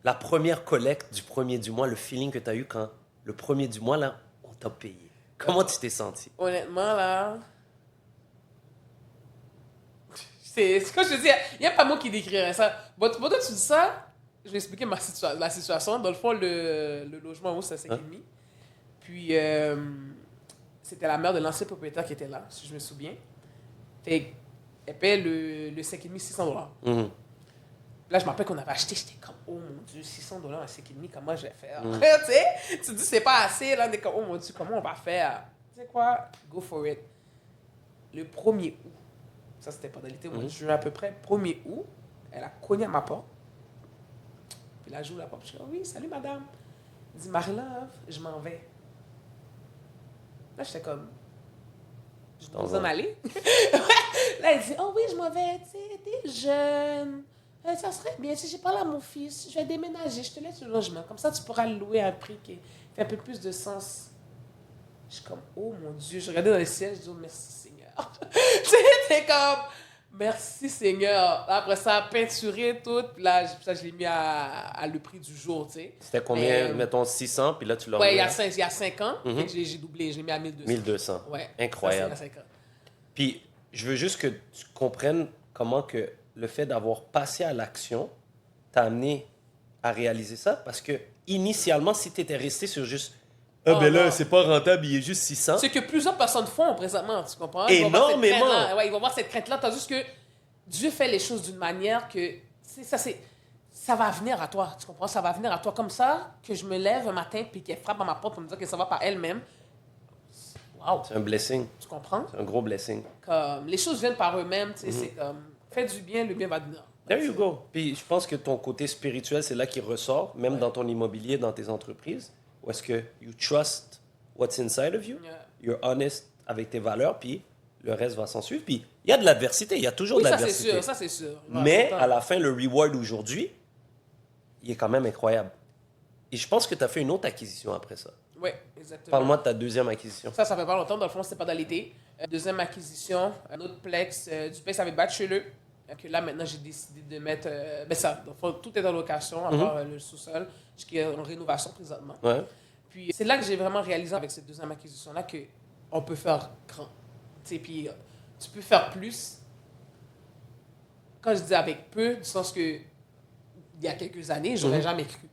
la première collecte du premier du mois, le feeling que tu as eu quand le premier du mois, là, on t'a payé. Comment tu t'es senti? Honnêtement, là... C'est ce que je te dis, il n'y a pas mot qui décrirait ça. Bon, toi, tu dis ça, je vais expliquer la situation. Dans le fond, le logement où c'est 5,5. Puis, c'était la mère de l'ancien propriétaire qui était là, si je me souviens. Fait elle paye le 5,5 $600. Là, je me rappelle qu'on avait acheté, j'étais comme, oh mon Dieu, $600 à 5,5, comment je vais faire? Tu sais, tu te dis, c'est pas assez, là, on est comme, oh mon Dieu, comment on va faire? Tu sais quoi? Go for it. Le 1er août, ça c'était pendant l'été, au mois de juin à peu près, 1er août, elle a cogné à ma porte. Puis là, j'ouvre la porte, je dis, oh, oui, salut madame. Elle dit, Marie-Love, je m'en vais. Là, j'étais comme, Je dois vous en aller. Là, elle dit, oh oui, je m'en vais, tu sais, t'es jeune. Ça serait bien, si j'ai parlé à mon fils, je vais déménager, je te laisse le logement. Comme ça, tu pourras le louer à un prix qui fait un peu plus de sens. Je suis comme, oh mon Dieu, je regardais dans le ciel, je dis, oh merci Seigneur. Tu sais, t'es comme, merci Seigneur. Après ça, peinturé, tout. Puis là, ça, je l'ai mis à le prix du jour, tu sais. C'était combien, mettons 600, puis là, tu l'as Ouais, remis il y a 5 ans, fait que j'ai doublé, je l'ai mis à 1200. 1200. Ouais. Incroyable. Ça, il y a 5 ans. Puis, je veux juste que tu comprennes comment que le fait d'avoir passé à l'action t'a amené à réaliser ça. Parce que, initialement, si tu étais resté sur juste « Ah, ben là, c'est pas rentable, il est juste 600. » C'est que plusieurs personnes font présentement, tu comprends? Énormément! Ils vont voir cette crainte-là, tandis que Dieu fait les choses d'une manière que ça va venir à toi, tu comprends? Ça va venir à toi comme ça, que je me lève un matin puis qu'elle frappe à ma porte pour me dire que ça va par elle-même. Wow! C'est un blessing. Tu comprends? C'est un gros blessing. Comme, les choses viennent par eux-mêmes, tu sais, c'est comme, fais du bien, le bien va venir. There you go. Puis je pense que ton côté spirituel, c'est là qu'il ressort, même dans ton immobilier, dans tes entreprises, où est-ce que you trust what's inside of you, you're honest avec tes valeurs, puis le reste va s'en suivre. Puis il y a de l'adversité, il y a toujours de l'adversité. Ça c'est sûr. Mais à la fin, le reward aujourd'hui, il est quand même incroyable. Et je pense que tu as fait une autre acquisition après ça. Oui, exactement. Parle-moi de ta deuxième acquisition. Ça fait pas longtemps. Dans le fond, c'était pas dans l'été. Deuxième acquisition, un autre plex, du plex avec bachelor. Que là, maintenant, j'ai décidé de mettre... tout est en location, à part le sous-sol, qui est en rénovation présentement. Ouais. Puis c'est là que j'ai vraiment réalisé avec cette deuxième acquisition-là qu'on peut faire grand. Puis tu peux faire plus. Quand je dis avec peu, du sens que il y a quelques années, j'aurais jamais cru.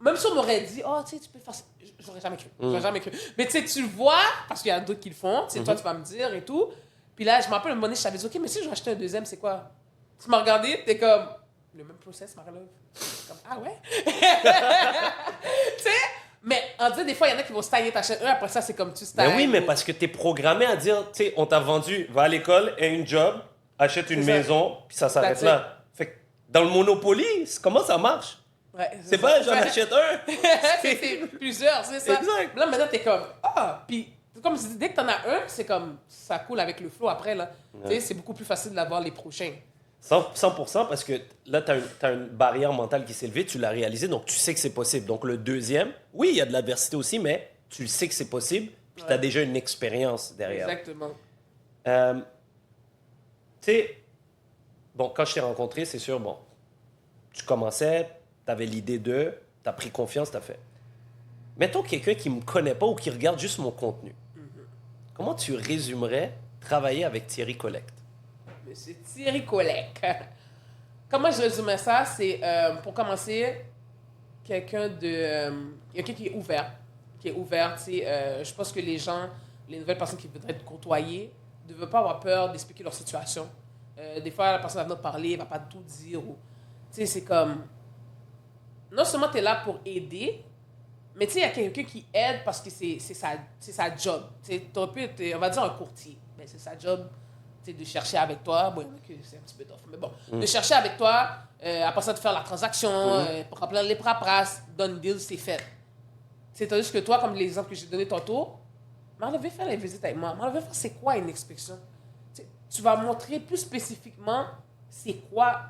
Même si on m'aurait dit, oh, tu sais, tu peux faire ça, j'aurais jamais cru. J'aurais jamais cru. Mais tu sais, tu le vois, parce qu'il y a d'autres qui le font, tu sais, toi, tu vas me dire et tout. Puis là, je me rappelle, un moment donné, je t'avais dit, OK, mais si je rachetais un deuxième, c'est quoi? Tu m'as regardé, t'es comme, le même process, Marie-Love. Comme, ah ouais? Tu sais? Mais en disant, des fois, il y en a qui vont stagner, t'achètes un, après ça, c'est comme tu stagnes. Mais oui, mais parce que t'es programmé à dire, tu sais, on t'a vendu, va à l'école, aie une job, achète une maison, puis ça s'arrête là. Fait que dans le Monopoly, comment ça marche? Ouais, c'est pas, j'en achète un. c'est plusieurs, c'est ça. Exact. Là, maintenant, t'es comme, ah, puis comme je dis, dès que t'en as un, c'est comme, ça coule avec le flow après, là. Tu sais, c'est beaucoup plus facile d'avoir les prochains. 100% parce que là, tu as une barrière mentale qui s'est levée, tu l'as réalisé, donc tu sais que c'est possible. Donc le deuxième, oui, il y a de l'adversité aussi, mais tu le sais que c'est possible, puis tu as déjà une expérience derrière. Exactement. Tu sais, bon, quand je t'ai rencontré, c'est sûr, bon, tu commençais, tu avais l'idée de, tu as pris confiance, tu as fait. Mettons quelqu'un qui ne me connaît pas ou qui regarde juste mon contenu. Comment tu résumerais travailler avec Thierry Collecte? Monsieur Thierry Collecte. Comment je résumais ça? C'est, pour commencer, quelqu'un qui est ouvert. Qui est ouvert, tu sais. Je pense que les gens, les nouvelles personnes qui voudraient être côtoyées, ne veulent pas avoir peur d'expliquer leur situation. Des fois, la personne va venir parler, elle ne va pas tout dire. Tu sais, c'est comme... Non seulement tu es là pour aider, mais tu sais, il y a quelqu'un qui aide parce que c'est sa job. Tu sais, on va dire un courtier. Mais c'est sa job, tu sais, de chercher avec toi. Bon, c'est un petit peu d'offre, mais bon. De chercher avec toi, après ça, de faire la transaction, pour remplir les paperasses, done deal, c'est fait. C'est tandis que toi, comme l'exemple que j'ai donné tantôt, Marlève, faire les visites avec moi. Marlève, faire c'est quoi une inspection? Tu vas montrer plus spécifiquement c'est quoi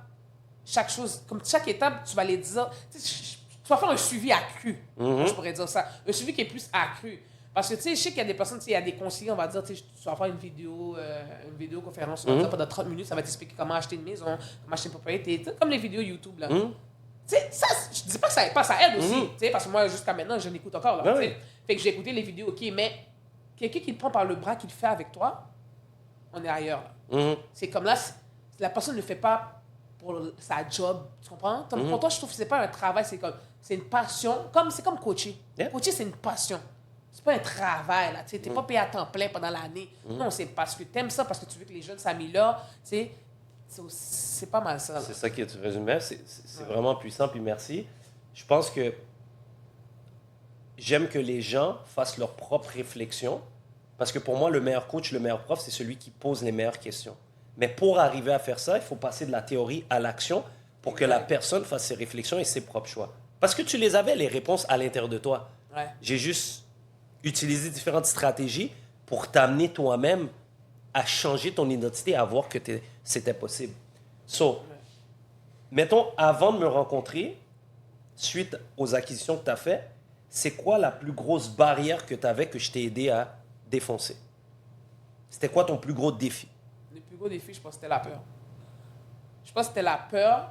chaque chose. Comme chaque étape, tu vas les dire. Tu vas faire un suivi accru. Je pourrais dire ça. Un suivi qui est plus accru. Parce que, tu sais, je sais qu'il y a des personnes, il y a des conseillers, on va dire, tu vas faire une vidéoconférence, on va dire, pendant 30 minutes, ça va t'expliquer comment acheter une maison, comment acheter une propriété, comme les vidéos YouTube, là. Tu sais, ça, je dis pas que ça aide aussi, tu sais, parce que moi, jusqu'à maintenant, je l'écoute encore, là, Fait que j'ai écouté les vidéos, OK, mais quelqu'un qui te prend par le bras, qui le fait avec toi, on est ailleurs, là. C'est comme là, la personne ne le fait pas pour sa job, tu comprends? Pour toi, je trouve que c'est pas un travail, c'est une passion, c'est comme coacher. Coacher, c'est une passion. C'est pas un travail, là. Tu n'es pas payé à temps plein pendant l'année. Non, c'est parce que tu aimes ça, parce que tu veux que les jeunes s'améliorent. C'est pas mal ça. Là. C'est ça que tu résumais. C'est vraiment puissant, puis merci. Je pense que j'aime que les gens fassent leur propre réflexion, parce que pour moi, le meilleur coach, le meilleur prof, c'est celui qui pose les meilleures questions. Mais pour arriver à faire ça, il faut passer de la théorie à l'action pour que la personne fasse ses réflexions et ses propres choix. Parce que tu les avais, les réponses, à l'intérieur de toi. J'ai juste utilisé différentes stratégies pour t'amener toi-même à changer ton identité, à voir que c'était possible. So, mettons, avant de me rencontrer, suite aux acquisitions que tu as faites, c'est quoi la plus grosse barrière que tu avais que je t'ai aidé à défoncer? C'était quoi ton plus gros défi? Le plus gros défi, je pense que c'était la peur. Je pense que c'était la peur,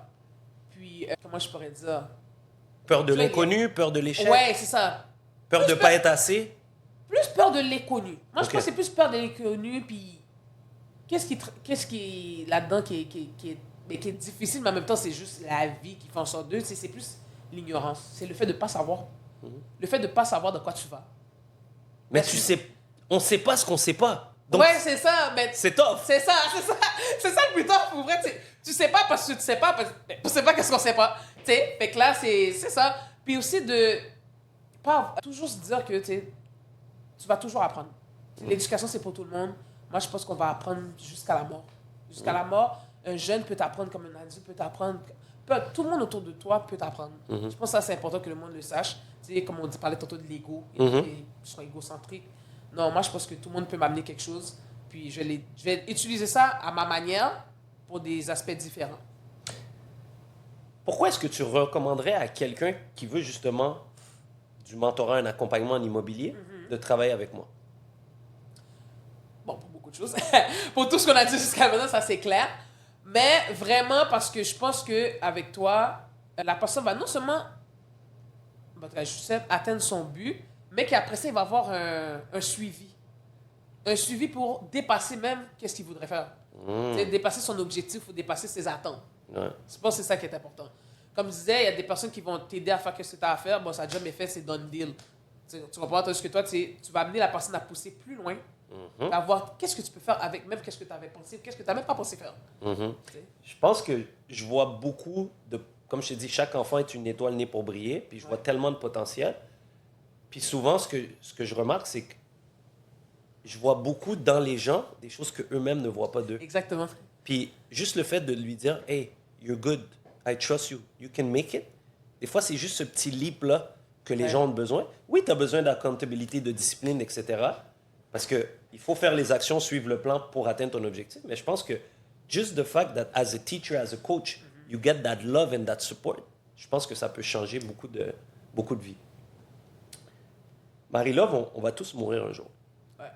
puis, comment je pourrais dire? Peur de l'inconnu, peur de l'échec? Ouais, c'est ça. Peur de ne pas être assez? Plus peur de l'inconnu. Moi, je pense que c'est plus peur de l'inconnu, puis qu'est-ce qui est là-dedans qui est difficile, mais en même temps, c'est juste la vie qui fait en sorte d'eux. C'est plus l'ignorance. C'est le fait de ne pas savoir. Le fait de ne pas savoir de quoi tu vas. Mais tu sais, on ne sait pas ce qu'on ne sait pas. Donc, ouais, c'est ça. Mais c'est tough. C'est ça. C'est ça le plus tough. Pour vrai, tu sais pas parce que tu sais pas. Parce que tu sais pas qu'est-ce qu'on sait pas. T'sais, fait que là, c'est ça. Puis aussi de pas toujours se dire que tu vas toujours apprendre. L'éducation, c'est pour tout le monde. Moi, je pense qu'on va apprendre jusqu'à la mort. Jusqu'à la mort, un jeune peut t'apprendre comme un adulte peut t'apprendre. Tout le monde autour de toi peut t'apprendre. Je pense que ça, c'est important que le monde le sache. Tu sais, comme on parlait tantôt de l'ego, et soit égocentrique. Non, moi, je pense que tout le monde peut m'amener quelque chose. Puis, je vais utiliser ça à ma manière pour des aspects différents. Pourquoi est-ce que tu recommanderais à quelqu'un qui veut justement du mentorat, un accompagnement en immobilier, de travailler avec moi? Bon, pour beaucoup de choses. Pour tout ce qu'on a dit jusqu'à maintenant, ça c'est clair. Mais vraiment, parce que je pense qu'avec toi, la personne va non seulement atteindre son but, mais qu'après ça, il va avoir un suivi. Un suivi pour dépasser même qu'est-ce qu'il voudrait faire. Dépasser son objectif ou dépasser ses attentes. Ouais. Je pense que c'est ça qui est important. Comme je disais, il y a des personnes qui vont t'aider à faire ce que tu as à faire. Bon, ça a déjà fait, c'est done deal. Tu comprends? Parce que toi, tu vas amener la personne à pousser plus loin, à voir qu'est-ce que tu peux faire avec même qu'est-ce que tu avais pensé, qu'est-ce que tu n'as même pas pensé faire. Je pense que je vois beaucoup de... Comme je te dis, chaque enfant est une étoile née pour briller, puis je vois tellement de potentiel. Puis souvent, ce que je remarque, c'est que je vois beaucoup dans les gens des choses qu'eux-mêmes ne voient pas d'eux. Exactement. Puis juste le fait de lui dire « Hey, you're good, I trust you, you can make it », des fois, c'est juste ce petit leap-là que les gens ont besoin. Oui, tu as besoin d'accountability, de discipline, etc. Parce qu'il faut faire les actions, suivre le plan pour atteindre ton objectif. Mais je pense que just the fact that as a teacher, as a coach, you get that love and that support, je pense que ça peut changer beaucoup de vies. Marie-Love, on va tous mourir un jour. Ouais.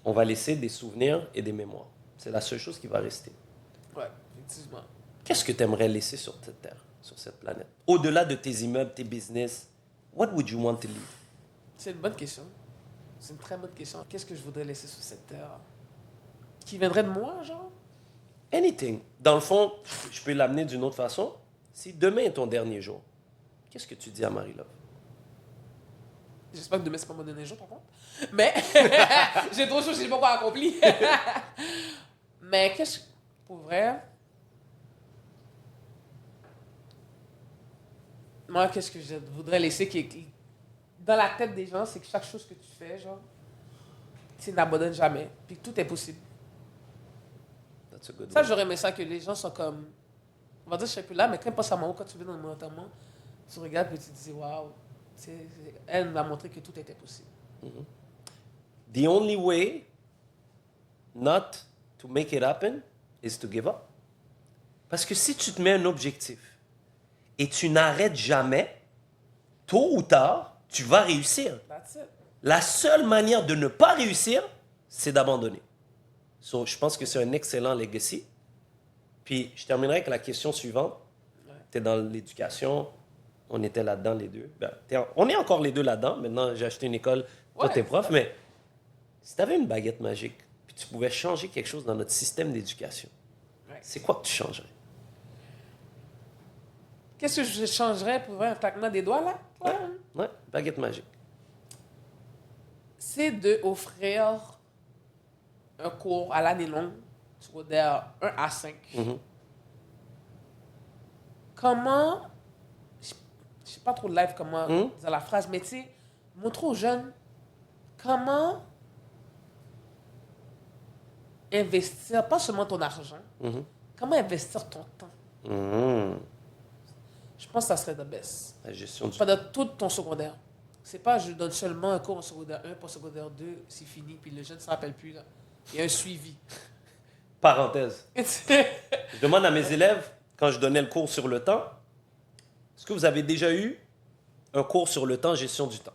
On va laisser des souvenirs et des mémoires. C'est la seule chose qui va rester. Ouais, effectivement. Qu'est-ce que tu aimerais laisser sur cette terre, sur cette planète? Au-delà de tes immeubles, tes business, what would you want to leave? C'est une bonne question. C'est une très bonne question. Qu'est-ce que je voudrais laisser sur cette terre? Qui viendrait de moi, genre? Anything. Dans le fond, je peux l'amener d'une autre façon. Si demain est ton dernier jour, qu'est-ce que tu dis à Marie-Love? J'espère que demain, c'est pas mon dernier jour, par contre. Mais j'ai trop de choses que j'ai pas encore accompli. Mais qu'est-ce que... Pour vrai... Moi, qu'est-ce que je voudrais laisser dans la tête des gens, c'est que chaque chose que tu fais, genre, tu n'abandonnes jamais. Puis tout est possible. Ça, j'aurais aimé ça que les gens sont comme... On va dire, je serais plus là, mais quand ils pensent à moi, quand tu viens dans mon enterrement, tu regardes et tu te dis, waouh, elle m'a montré que tout était possible. The only way not to make it happen is to give up. Parce que si tu te mets un objectif et tu n'arrêtes jamais, tôt ou tard, tu vas réussir. That's it. La seule manière de ne pas réussir, c'est d'abandonner. So, je pense que c'est un excellent legacy. Puis, je terminerai avec la question suivante. Tu es dans l'éducation, on était là-dedans les deux. Ben, on est encore les deux là-dedans. Maintenant, j'ai acheté une école, toi, t'es prof. Mais si tu avais une baguette magique, puis tu pouvais changer quelque chose dans notre système d'éducation, c'est quoi que tu changerais? Qu'est-ce que je changerais pour un claquement des doigts, là? Ouais, baguette magique. C'est d'offrir un cours à l'année longue, secondaire 1 à 5. Comment, je ne sais pas trop live comment dire la phrase, mais tu sais, montrer aux jeunes comment investir, pas seulement ton argent, comment investir ton temps. Je pense que ça serait the best. La gestion du... Pendant tout ton secondaire. C'est pas je donne seulement un cours en secondaire 1 pour secondaire 2, c'est fini, puis le jeune ne se rappelle plus. Là. Il y a un suivi. Parenthèse. Je demande à mes élèves, quand je donnais le cours sur le temps, est-ce que vous avez déjà eu un cours sur le temps, gestion du temps?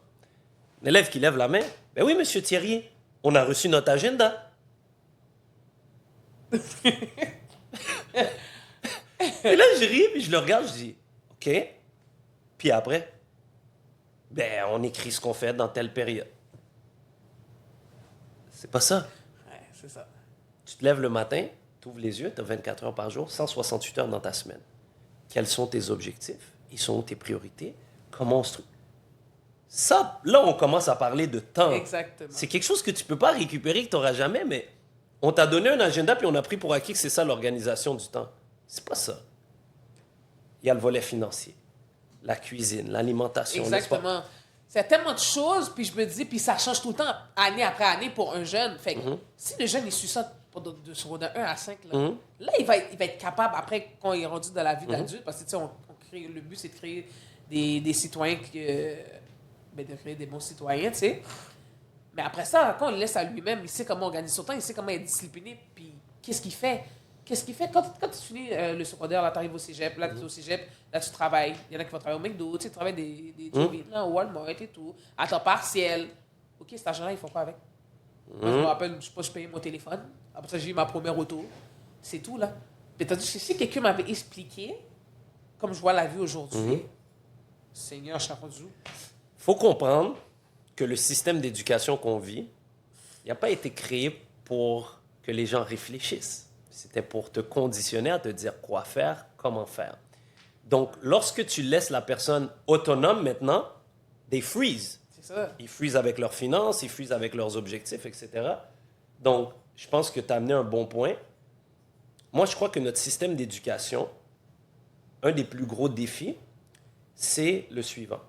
Un élève qui lève la main, ben oui, monsieur Thierry, on a reçu notre agenda. Et là, je ris, puis je le regarde, je dis, OK. Puis après, ben, on écrit ce qu'on fait dans telle période. C'est pas ça. Ouais, c'est ça. Tu te lèves le matin, tu ouvres les yeux, tu as 24 heures par jour, 168 heures dans ta semaine. Quels sont tes objectifs? Ils sont où tes priorités? Comment on se... Ça, là, on commence à parler de temps. Exactement. C'est quelque chose que tu peux pas récupérer, que tu n'auras jamais, mais on t'a donné un agenda, puis on a pris pour acquis que c'est ça l'organisation du temps. C'est pas ça. Il y a le volet financier, la cuisine, l'alimentation. Exactement. C'est tellement de choses, puis je me dis, puis ça change tout le temps, année après année, pour un jeune. Fait que si le jeune, il suit ça de secondaire 1 à 5, là, il va être capable, après, quand il est rendu dans la vie d'adulte, parce que, tu sais, le but, c'est de créer des citoyens, de créer des bons citoyens, tu sais. Mais après ça, quand on le laisse à lui-même, il sait comment organiser son temps, il sait comment être discipliné, puis qu'est-ce qu'il fait? Qu'est-ce qu'il fait? Quand tu finis le secondaire, là, tu arrives au cégep, là, tu es au cégep, là, tu travailles. Il y en a qui vont travailler au McDo, tu sais, travaillent des jobs, là, au Walmart et tout, à temps partiel. OK, cet argent-là, ils font quoi avec? Moi, je me rappelle, je payais mon téléphone. Après ça, j'ai eu ma première auto. C'est tout, là. Mais tandis que si quelqu'un m'avait expliqué, comme je vois la vie aujourd'hui, Seigneur, je suis rendu. Faut comprendre que le système d'éducation qu'on vit, il n'a pas été créé pour que les gens réfléchissent. C'était pour te conditionner à te dire quoi faire, comment faire. Donc, lorsque tu laisses la personne autonome maintenant, they freeze. C'est ça. Ils freeze avec leurs finances, ils freeze avec leurs objectifs, etc. Donc, je pense que tu as amené un bon point. Moi, je crois que notre système d'éducation, un des plus gros défis, c'est le suivant.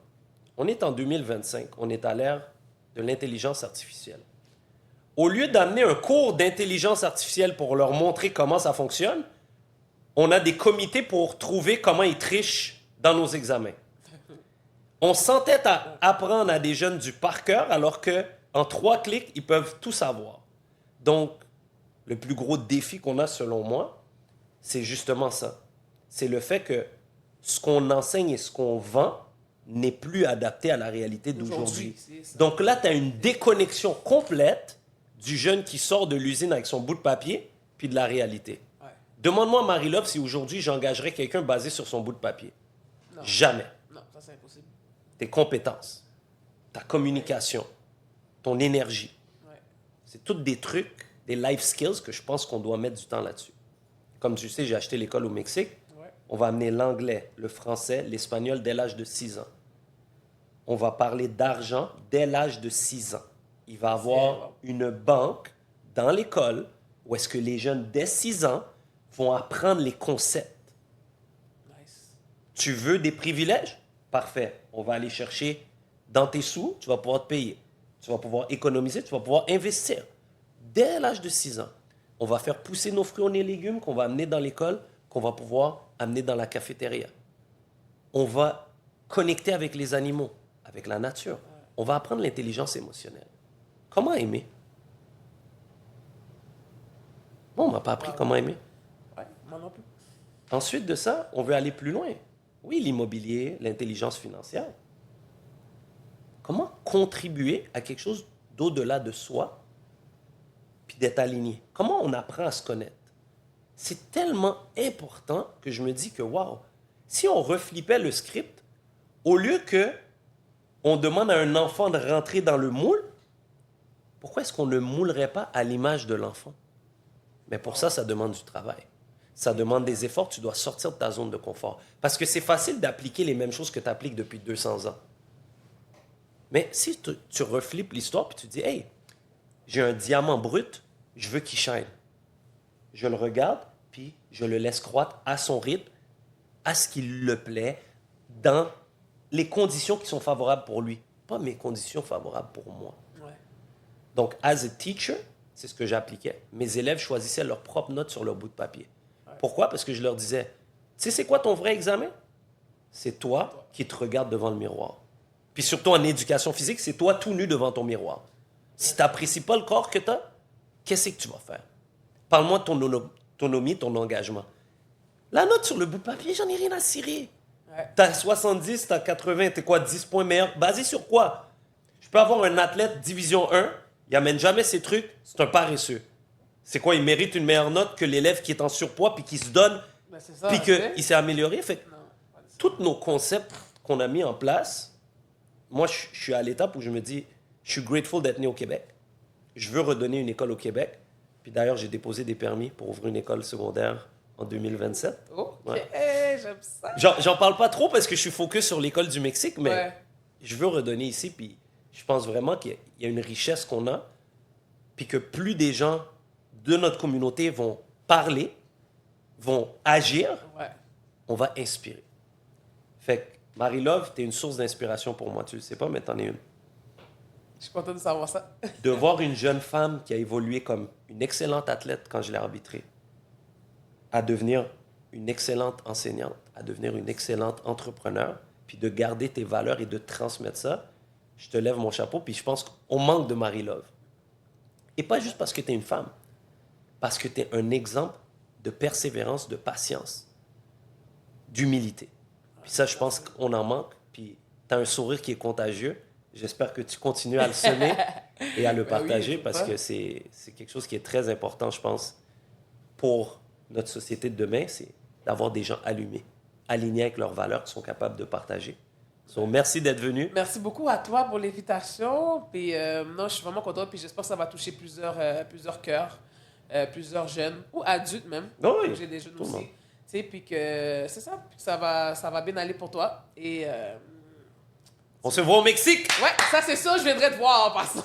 On est en 2025, on est à l'ère de l'intelligence artificielle. Au lieu d'amener un cours d'intelligence artificielle pour leur montrer comment ça fonctionne, on a des comités pour trouver comment ils trichent dans nos examens. On s'entête à apprendre à des jeunes du par cœur alors qu'en 3 clics, ils peuvent tout savoir. Donc, le plus gros défi qu'on a, selon moi, c'est justement ça. C'est le fait que ce qu'on enseigne et ce qu'on vend n'est plus adapté à la réalité d'aujourd'hui. Donc là, tu as une déconnexion complète du jeune qui sort de l'usine avec son bout de papier puis de la réalité. Ouais. Demande-moi, Marie-Love, si aujourd'hui j'engagerais quelqu'un basé sur son bout de papier. Non. Jamais. Non, ça c'est impossible. Tes compétences, ta communication, ton énergie. Ouais. C'est tous des trucs, des life skills que je pense qu'on doit mettre du temps là-dessus. Comme tu sais, j'ai acheté l'école au Mexique. Ouais. On va amener l'anglais, le français, l'espagnol dès l'âge de 6 ans. On va parler d'argent dès l'âge de 6 ans. Il va y avoir une banque dans l'école où est-ce que les jeunes, dès 6 ans, vont apprendre les concepts. Nice. Tu veux des privilèges? Parfait. On va aller chercher dans tes sous, tu vas pouvoir te payer. Tu vas pouvoir économiser, tu vas pouvoir investir. Dès l'âge de 6 ans, on va faire pousser nos fruits et légumes qu'on va amener dans l'école, qu'on va pouvoir amener dans la cafétéria. On va connecter avec les animaux, avec la nature. On va apprendre l'intelligence émotionnelle. Comment aimer? Bon, on ne m'a pas appris comment aimer. Ouais, moi non plus. Ensuite de ça, on veut aller plus loin. Oui, l'immobilier, l'intelligence financière. Comment contribuer à quelque chose d'au-delà de soi, puis d'être aligné? Comment on apprend à se connaître? C'est tellement important que je me dis que, waouh, si on reflippait le script, au lieu que on demande à un enfant de rentrer dans le moule, pourquoi est-ce qu'on ne moulerait pas à l'image de l'enfant? Mais pour ça, ça demande du travail. Ça demande des efforts. Tu dois sortir de ta zone de confort. Parce que c'est facile d'appliquer les mêmes choses que tu appliques depuis 200 ans. Mais si tu reflippes l'histoire et tu dis, hey, j'ai un diamant brut, je veux qu'il shine. Je le regarde, puis je le laisse croître à son rythme, à ce qu'il le plaît, dans les conditions qui sont favorables pour lui. Pas mes conditions favorables pour moi. Ouais. Donc, as a teacher, c'est ce que j'appliquais. Mes élèves choisissaient leurs propres notes sur leur bout de papier. Ouais. Pourquoi? Parce que je leur disais, tu sais, c'est quoi ton vrai examen? C'est toi qui te regardes devant le miroir. Puis surtout en éducation physique, c'est toi tout nu devant ton miroir. Si tu n'apprécies pas le corps que tu as, qu'est-ce que tu vas faire? Parle-moi de ton autonomie, ton engagement. La note sur le bout de papier, j'en ai rien à cirer. Ouais. T'as 70, t'as 80, t'es quoi, 10 points meilleur? Basé sur quoi? Je peux avoir un athlète division 1, il amène jamais ses trucs, c'est un paresseux. C'est quoi? Il mérite une meilleure note que l'élève qui est en surpoids puis qui se donne, puis qu'il s'est amélioré. Fait que tous nos concepts qu'on a mis en place, moi, je suis à l'étape où je me dis, je suis grateful d'être né au Québec. Je veux redonner une école au Québec. Puis d'ailleurs, j'ai déposé des permis pour ouvrir une école secondaire en 2027. OK, ouais. J'aime ça. J'en parle pas trop parce que je suis focus sur l'école du Mexique, mais je veux redonner ici. Puis je pense vraiment qu'il y a une richesse qu'on a, puis que plus des gens de notre communauté vont parler, vont agir, on va inspirer. Fait que Marie-Love, t'es une source d'inspiration pour moi. Tu le sais pas, mais t'en es une. Je suis content de savoir ça. De voir une jeune femme qui a évolué comme une excellente athlète quand je l'ai arbitrée, à devenir une excellente enseignante, à devenir une excellente entrepreneur, puis de garder tes valeurs et de transmettre ça, je te lève mon chapeau, puis je pense qu'on manque de Marie-Love. Et pas juste parce que tu es une femme, parce que tu es un exemple de persévérance, de patience, d'humilité. Puis ça, je pense qu'on en manque, puis tu as un sourire qui est contagieux. J'espère que tu continues à le semer et à le partager parce que c'est quelque chose qui est très important, je pense, pour notre société de demain, c'est d'avoir des gens allumés, alignés avec leurs valeurs, qui sont capables de partager. So, merci d'être venu. Merci beaucoup à toi pour l'invitation. Puis, non, je suis vraiment contente. Puis j'espère que ça va toucher plusieurs cœurs, plusieurs jeunes ou adultes même. Oh oui, j'ai des jeunes aussi. Tu sais, puis que c'est ça. Puis que ça va bien aller pour toi. Et on se voit au Mexique. Ouais, ça c'est ça. Je viendrai te voir en passant.